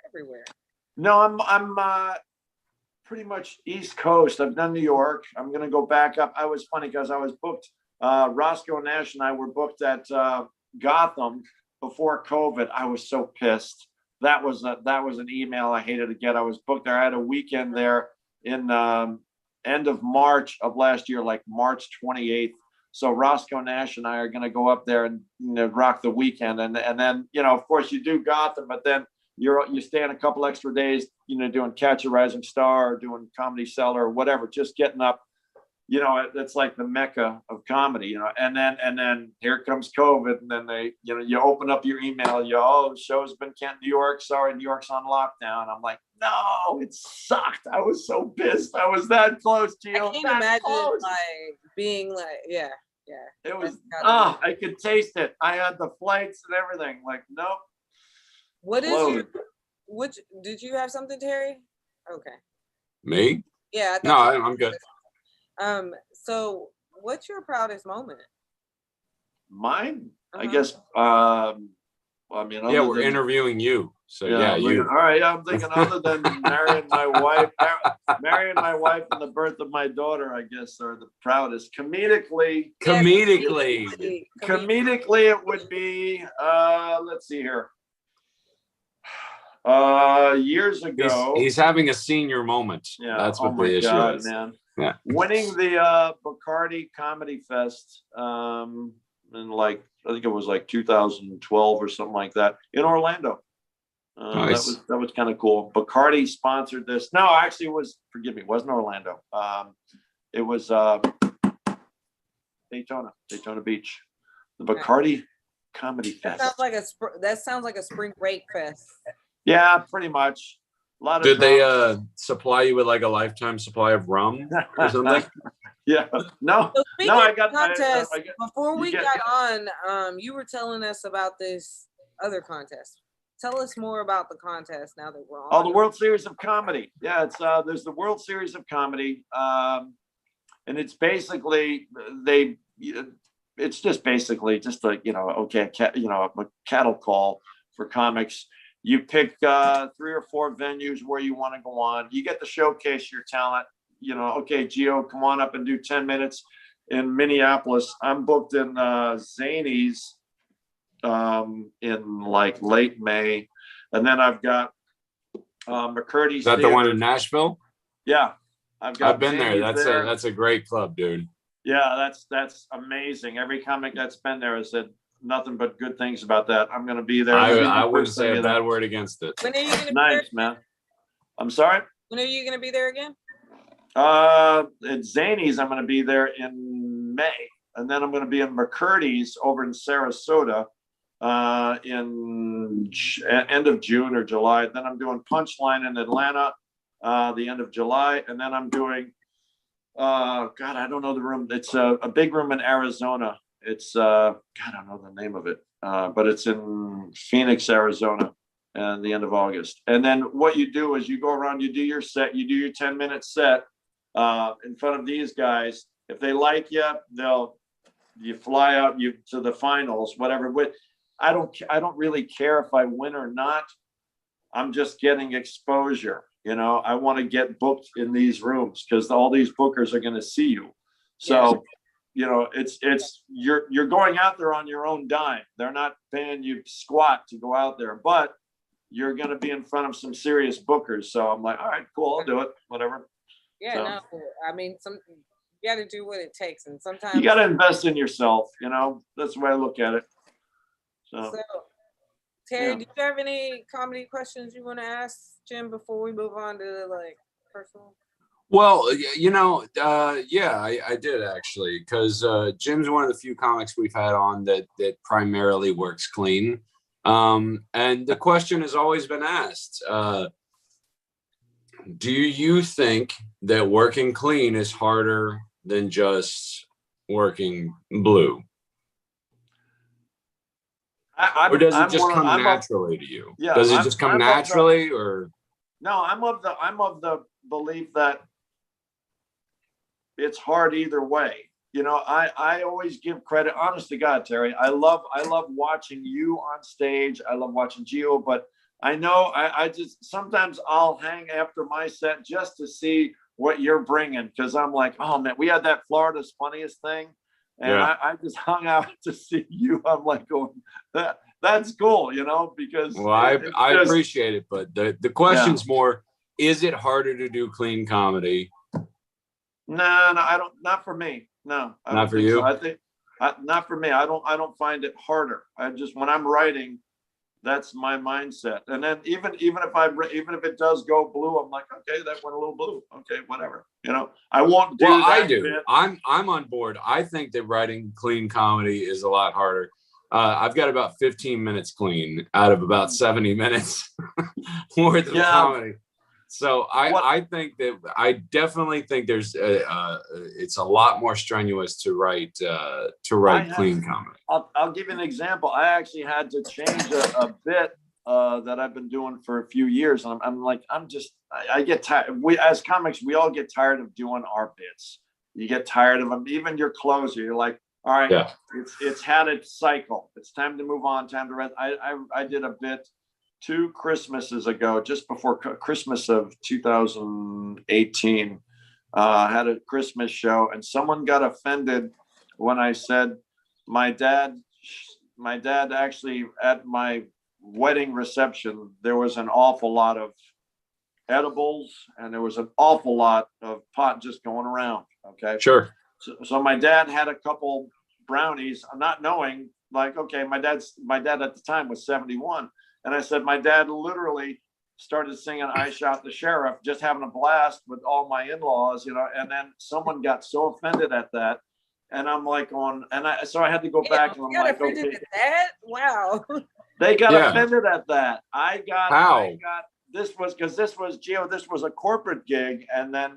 everywhere. No, I'm pretty much East Coast. I've done New York. I'm gonna go back up. I was funny because I was booked. Roscoe Nash and I were booked at Gotham before COVID. I was so pissed. That was an email I hated to get. I was booked there. I had a weekend there in end of March of last year, like March 28th. So Roscoe Nash and I are going to go up there and rock the weekend, and then of course you do Gotham, but then you stay in a couple extra days, doing Catch a Rising Star, or doing Comedy Cellar, or whatever, just getting up. It's like the mecca of comedy, and then here comes COVID, and then they, you open up your email, the show's been canceled. New York, sorry, New York's on lockdown. I'm like, no, it sucked. I was so pissed. I was that close, Gio. I can't imagine being like, yeah. It was, I could taste it. I had the flights and everything. Like, nope. Did you have something, Terry? Okay. Me? Yeah. No, I'm good. So what's your proudest moment? Mine? Uh-huh. I guess, we're interviewing you. So you. All right. I'm thinking other than marrying my wife and the birth of my daughter, I guess, are the proudest. Comedically, it would be, let's see here. Years ago. He's having a senior moment. Yeah. That's what the issue is. Man. Yeah. Winning the Bacardi Comedy Fest in I think it was like 2012 or something like that in Orlando. Nice. That was kind of cool. Bacardi sponsored this. No, actually it wasn't Orlando. It was Daytona Beach. The Bacardi Comedy Fest. That sounds like a spring break fest. Yeah, pretty much. Did they supply you with like a lifetime supply of rum or something? Yeah. No. So I got contest. Before we got on, you were telling us about this other contest. Tell us more about the contest now that we're on. Oh, the World Series of Comedy. Yeah, it's there's the World Series of Comedy, and it's basically it's just basically just like a cattle call for comics. You pick 3 or 4 venues where you want to go on. You get to showcase your talent. Okay, Gio, come on up and do 10 minutes in Minneapolis. I'm booked in Zanies in like late May. And then I've got McCurdy's. Is that the one in Nashville? Yeah. I've been there. That's a great club, dude. Yeah, that's amazing. Every comic that's been there has said nothing but good things about that. I'm going to be there. I wouldn't say a bad word against it. When are you going to be there? Man. I'm sorry? When are you going to be there again? At Zany's, I'm going to be there in May, and then I'm going to be in McCurdy's over in Sarasota end of June or July. Then I'm doing Punchline in Atlanta the end of July, and then I'm doing God, I don't know the room. It's a big room in Arizona. It's God, I don't know the name of it, but it's in Phoenix, Arizona, and the end of August. And then what you do is you go around, you do your set, you do your 10-minute set in front of these guys. If they like you, you fly out to the finals, whatever. But I don't really care if I win or not. I'm just getting exposure. I want to get booked in these rooms because all these bookers are going to see you. So, it's you're going out there on your own dime. They're not paying you squat to go out there, but you're going to be in front of some serious bookers. So I'm like, all right, cool, I'll do it, whatever. Yeah, so, no, I mean, you got to do what it takes, and sometimes you got to invest in yourself. That's the way I look at it. So Terry, do you have any comedy questions you want to ask Jim before we move on to like personal? Well, I did actually, because Jim's one of the few comics we've had on that primarily works clean. And the question has always been asked, do you think that working clean is harder than just working blue? Or does it just come naturally to you? Yeah, does it just come naturally, or? No, I'm of the belief that it's hard either way. I always give credit, honest to God, Terry. I love watching you on stage. I love watching Gio, but I know I just sometimes I'll hang after my set just to see what you're bringing, because I'm like, oh man, we had that Florida's Funniest thing. And I just hung out to see you. I'm like going, that's cool, because. Well, I appreciate it, but the question's more, is it harder to do clean comedy? No, I don't. Not for me. No, not for you. So. I think not for me. I don't find it harder. I just, when I'm writing, that's my mindset. And then even if it does go blue, I'm like, okay, that went a little blue. Okay, whatever. I won't do. Well, I do. Bit. I'm on board. I think that writing clean comedy is a lot harder. I've got about 15 minutes clean out of about 70 minutes worth of comedy. So I definitely think there's it's a lot more strenuous to write clean comedy. I'll give you an example. I actually had to change a bit that I've been doing for a few years. And I get tired. As comics, we all get tired of doing our bits. You get tired of them. Even your closer, you're like, all right, it's had its cycle. It's time to move on. Time to rest. I did a bit 2 Christmases ago, just before Christmas of 2018, had a Christmas show, and someone got offended when I said my dad actually, at my wedding reception, there was an awful lot of edibles and there was an awful lot of pot just going around. Okay. Sure. So my dad had a couple brownies, not knowing, like, okay, my dad at the time was 71. And I said, my dad literally started singing I Shot the Sheriff, just having a blast with all my in-laws, and then someone got so offended at that. And I'm like so I had to go back and I'm like, okay. At that? Wow. They got offended at that. This was Gio, this was a corporate gig. And then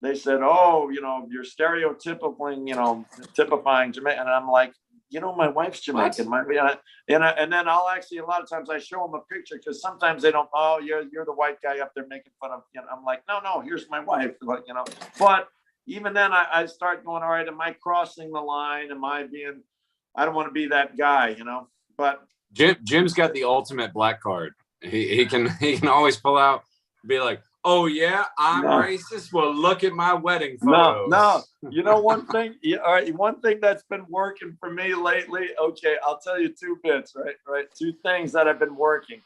they said, oh, you're stereotypifying, typifying Jamaican. And I'm like, my wife's Jamaican. And then I'll actually, a lot of times I show them a picture, because sometimes they don't, oh, you're the white guy up there making fun of, I'm like, no, here's my wife. But even then I start going, all right, am I crossing the line? I don't want to be that guy, but Jim's got the ultimate black card. He can always pull out, be like, oh yeah, I'm racist. Well, look at my wedding photos. No. One thing. All right. One thing that's been working for me lately. Okay, I'll tell you 2 bits. Right. 2 things that have been working.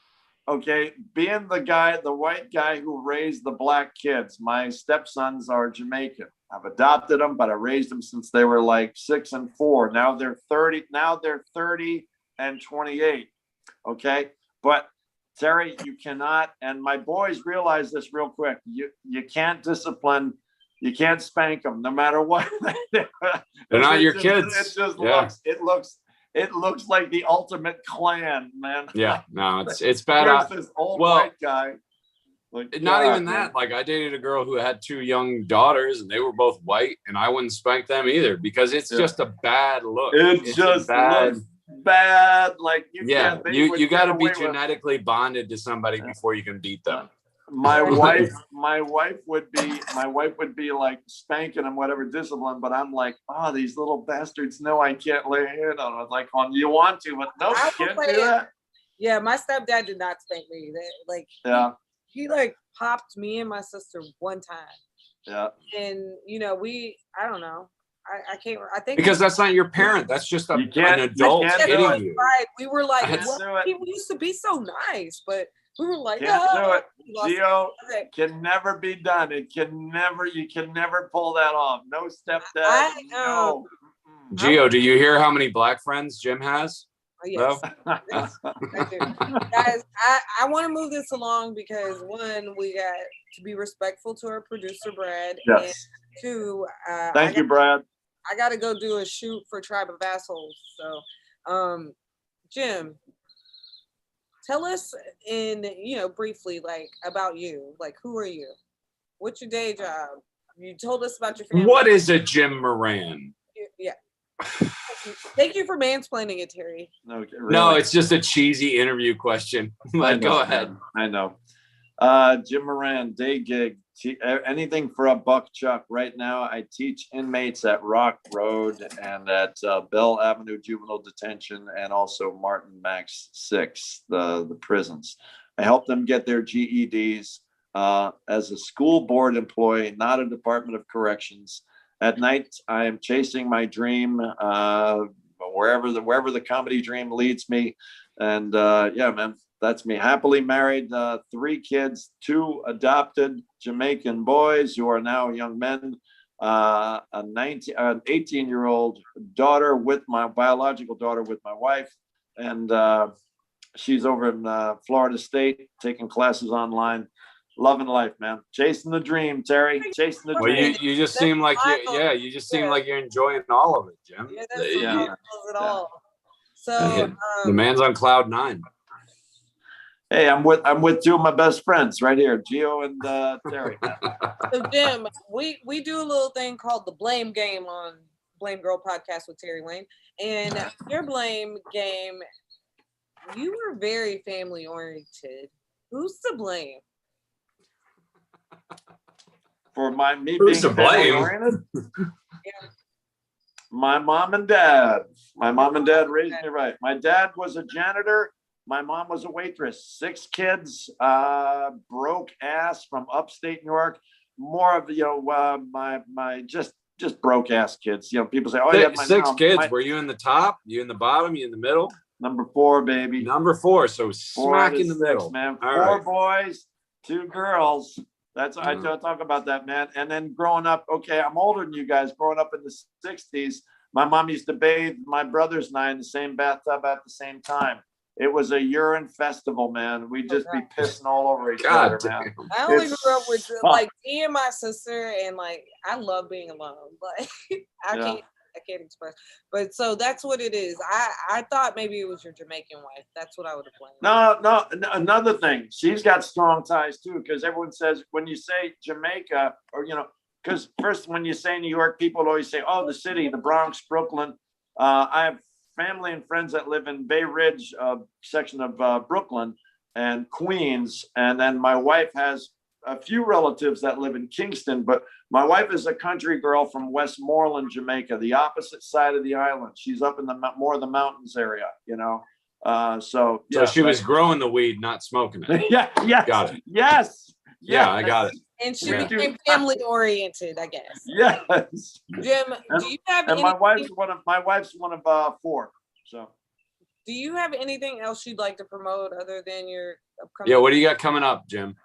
Okay, being the white guy who raised the black kids. My stepsons are Jamaican. I've adopted them, but I raised them since they were like 6 and 4. Now they're 30. Now they're 30 and 28. Okay, but Terry, you cannot, and my boys realize this real quick. You can't discipline You can't spank them no matter what. They're not your kids. It looks like the ultimate clan, man. Yeah, no, it's bad. Here's this old white guy. Like, not even that. Like, I dated a girl who had 2 young daughters, and they were both white, and I wouldn't spank them either because it's just a bad look. It's just bad. Like, you got to be genetically bonded to somebody before you can beat them. My wife would be like spanking them, whatever discipline, but I'm like, oh, these little bastards know I can't lay a hand on them. Like, you want to, but no, you can't do that. Yeah, my stepdad did not spank me. He like popped me and my sister one time. Yeah. And I don't know. I can't. I think because that's not your parent. That's just an adult hitting you. Right. We were like, people used to be so nice, but we were like, can't do it. Gio, can never be done. You can never pull that off. No stepdad. No. Gio, do you hear how many black friends Jim has? Yes. I do. Guys, I want to move this along because 1, we got to be respectful to our producer Brad. Yes. And 2, thank you, Brad. I got to go do a shoot for Tribe of Assholes. So, Jim, tell us briefly, like, about you. Like, who are you? What's your day job? You told us about your family. What is a Jim Moran? Yeah. Thank you for mansplaining it, Terry. Okay, really? No, it's just a cheesy interview question. But go ahead. I know. Jim Moran, day gig. Anything for $1, Chuck. Right now, I teach inmates at Rock Road and at Bell Avenue Juvenile Detention and also Martin Max 6, the prisons. I help them get their GEDs as a school board employee, not a Department of Corrections. At night, I am chasing my dream wherever the comedy dream leads me. And yeah, man, that's me. Happily married, 3 kids, 2 adopted Jamaican boys who are now young men, an 18-year-old daughter with my biological daughter with my wife. And she's over in Florida State taking classes online. Loving life, man. Chasing the dream, Terry. Chasing the dream. You just seem like you just seem like you're enjoying all of it, Jim. Yeah, that's all. So the man's on cloud 9. Hey, I'm with 2 of my best friends right here, Gio and Terry. So Jim, we do a little thing called the blame game on Blame Girl Podcast with Terry Wayne. And your blame game, you were very family oriented. Who's to blame? For me being family oriented? Yeah. My mom and dad. My mom and dad raised me right. My dad was a janitor. My mom was a waitress. 6 kids, broke ass from upstate New York. More of my just broke ass kids. People say, "Oh, yeah, 6 kids." Were you in the top? You in the bottom? You in the middle? Number 4, baby. Number 4. So smack in the middle, man. 4 boys, 2 girls. I don't talk about that, man. And then growing up, okay, I'm older than you guys. Growing up in the 60s, my mom used to bathe my brothers and I in the same bathtub at the same time. It was a urine festival, man. We'd just be pissing all over each other, man. I only grew up with like me and my sister, and like I love being alone. Like I can't express. But so that's what it is. I thought maybe it was your Jamaican wife. That's what I would have blamed. No. Another thing, she's got strong ties too, because everyone says when you say Jamaica, or because first when you say New York, people always say, "Oh, the city, the Bronx, Brooklyn." I have family and friends that live in Bay Ridge section of Brooklyn and Queens, and then my wife has a few relatives that live in Kingston, but my wife is a country girl from Westmoreland, Jamaica, the opposite side of the island. She's up in more of the mountains area, So she was growing the weed, not smoking it. Yeah. Got it. Yes. Yeah, I got it. And she became family oriented, I guess. Yes. Jim, do you have? And my wife's one of 4. So. Do you have anything else you'd like to promote other than your upcoming? Yeah. What do you got coming up, Jim?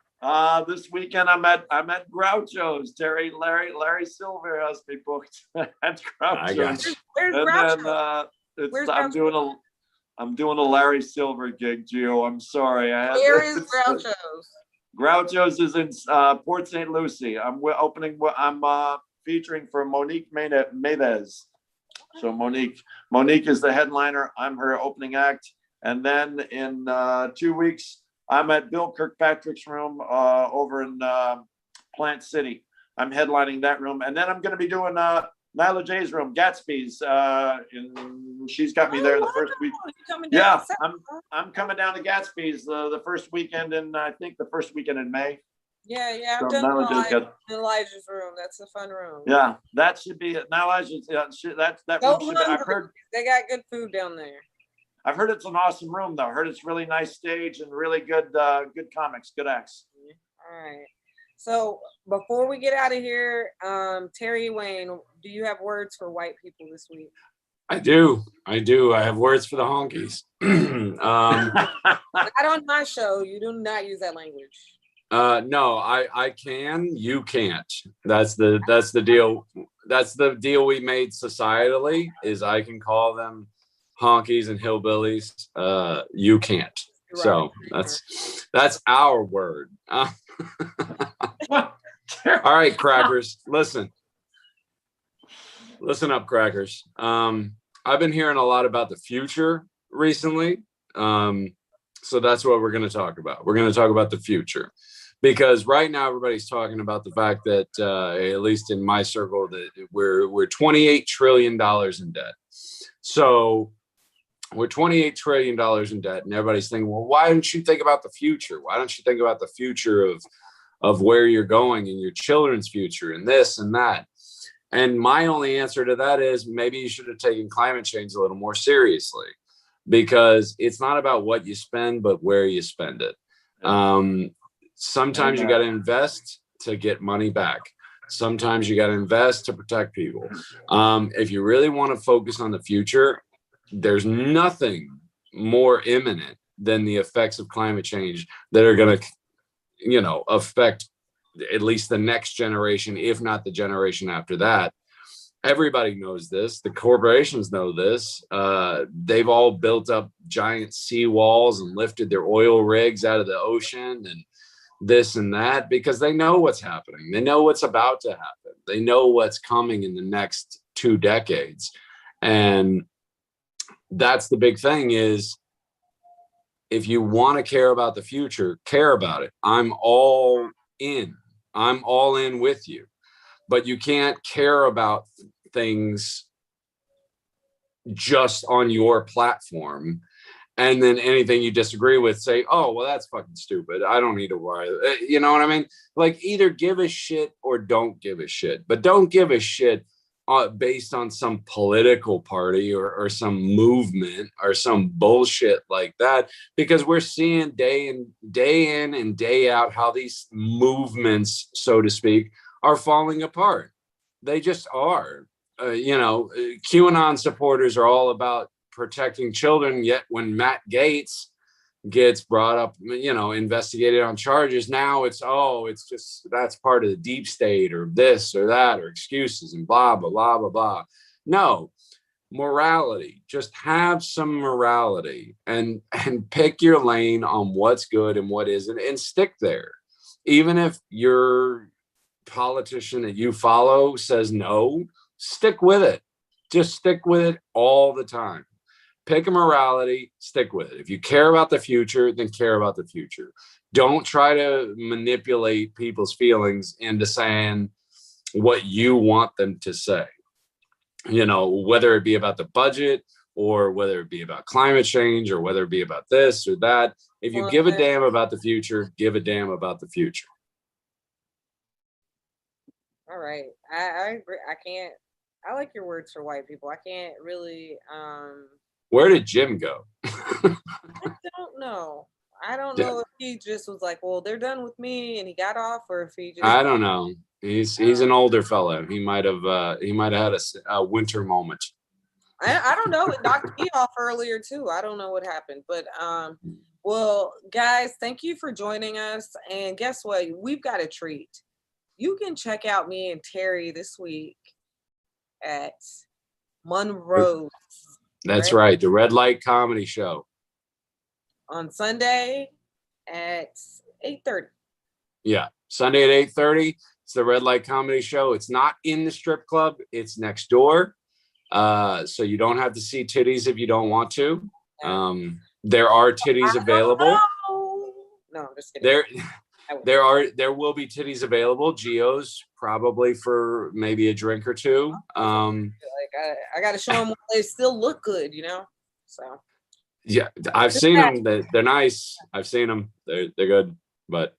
This weekend I'm at Groucho's. Larry Silver has me booked at Groucho's. Where's Groucho's? I'm doing a Larry Silver gig, Gio. I'm sorry. Where is Groucho's? Groucho's is in Port St. Lucie. I'm featuring for Monique Mendez. So Monique is the headliner. I'm her opening act. And then in 2 weeks, I'm at Bill Kirkpatrick's room over in Plant City. I'm headlining that room. And then I'm going to be doing Nyla J's room, Gatsby's. She's got me there the first week. Yeah, I'm coming down to Gatsby's the first weekend, and I think the first weekend in May. Yeah, I've done Elijah's room. That's a fun room. Yeah, that should be it. Now Elijah's. That room should be, I've heard they got good food down there. I've heard it's an awesome room, though. I heard it's really nice stage and really good comics, good acts. All right. So before we get out of here, Terry Wayne, do you have words for white people this week? I do. I have words for the honkies. Not on my show. You do not use that language. No, I can. You can't. That's the deal. That's the deal we made societally. Is I can call them honkies and hillbillies. You can't. Right. So that's our word. All right, crackers. Listen up, crackers. I've been hearing a lot about the future recently. So that's what we're going to talk about. We're going to talk about the future. Because right now everybody's talking about the fact that, at least in my circle, that we're $28 trillion in debt. So we're $28 trillion in debt, and everybody's thinking, well, why don't you think about the future? Why don't you think about the future of where you're going and your children's future and this and that? And my only answer to that is maybe you should have taken climate change a little more seriously, because it's not about what you spend, but where you spend it. Sometimes you got to invest to get money back. Sometimes you got to invest to protect people. If you really want to focus on the future, there's nothing more imminent than the effects of climate change that are going to, affect at least the next generation, if not the generation after that. Everybody knows this. The corporations know this. They've all built up giant sea walls and lifted their oil rigs out of the ocean and this and that, because they know what's happening. They know what's about to happen. They know what's coming in the next 2 decades. And that's the big thing is, if you want to care about the future, care about it. I'm all in. I'm all in with you. But you can't care about things just on your platform, and then anything you disagree with, say, oh, well, that's fucking stupid. I don't need to worry. You know what I mean? Like, either give a shit or don't give a shit. But don't give a shit based on some political party or some movement or some bullshit like that, because we're seeing day in and day out how these movements, so to speak, are falling apart. They just are. QAnon supporters are all about protecting children, yet when Matt Gaetz gets brought up, investigated on charges, now it's just that's part of the deep state or this or that or excuses and blah blah blah blah blah. No, morality. Just have some morality and pick your lane on what's good and what isn't, and stick there. Even if your politician that you follow says no, stick with it. Just stick with it all the time. Pick a morality, stick with it. If you care about the future, then care about the future. Don't try to manipulate people's feelings into saying what you want them to say. Whether it be about the budget or whether it be about climate change or whether it be about this or that. If you give a damn about the future, give a damn about the future. All right. I agree. I like your words for white people. I can't really Where did Jim go? I don't know. I don't know if he just was like, well, they're done with me and he got off, or if he just, I don't know. He's an older fellow. He might have had a winter moment. I don't know. It knocked me off earlier too. I don't know what happened. But well, guys, thank you for joining us. And guess what? We've got a treat. You can check out me and Terry this week at Monroe's. That's right. The Red Light Comedy Show. On Sunday at 8:30. Yeah, Sunday at 8:30. It's the Red Light Comedy Show. It's not in the strip club. It's next door. So you don't have to see titties if you don't want to. There are titties available. No, I'm just kidding. There will be titties available. Geo's probably for maybe a drink or two. Like I got to show them they still look good, So yeah, I've seen them. They're nice. I've seen them. They're good. But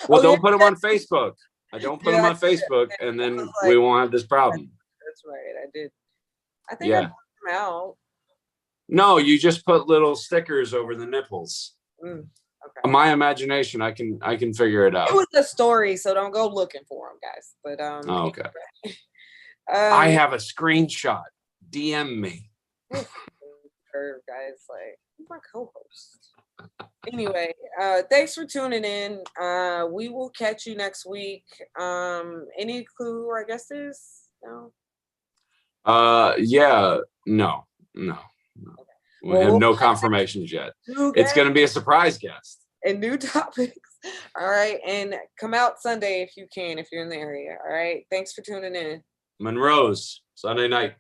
well, don't put them on Facebook. I don't put them on Facebook, and then we won't have this problem. That's right. I did. I think I put them out. No, you just put little stickers over the nipples. Okay. My imagination, I can figure it out. It was a story, so don't go looking for them, guys. But okay. I have a screenshot. DM me. Guys, like who's my co-host? Anyway, thanks for tuning in. We will catch you next week. Any clue our guest is? No. Yeah, no. Okay. We have no confirmations yet. It's going to be a surprise guest. And new topics. All right. And come out Sunday if you can, if you're in the area. All right. Thanks for tuning in. Monroe's Sunday night.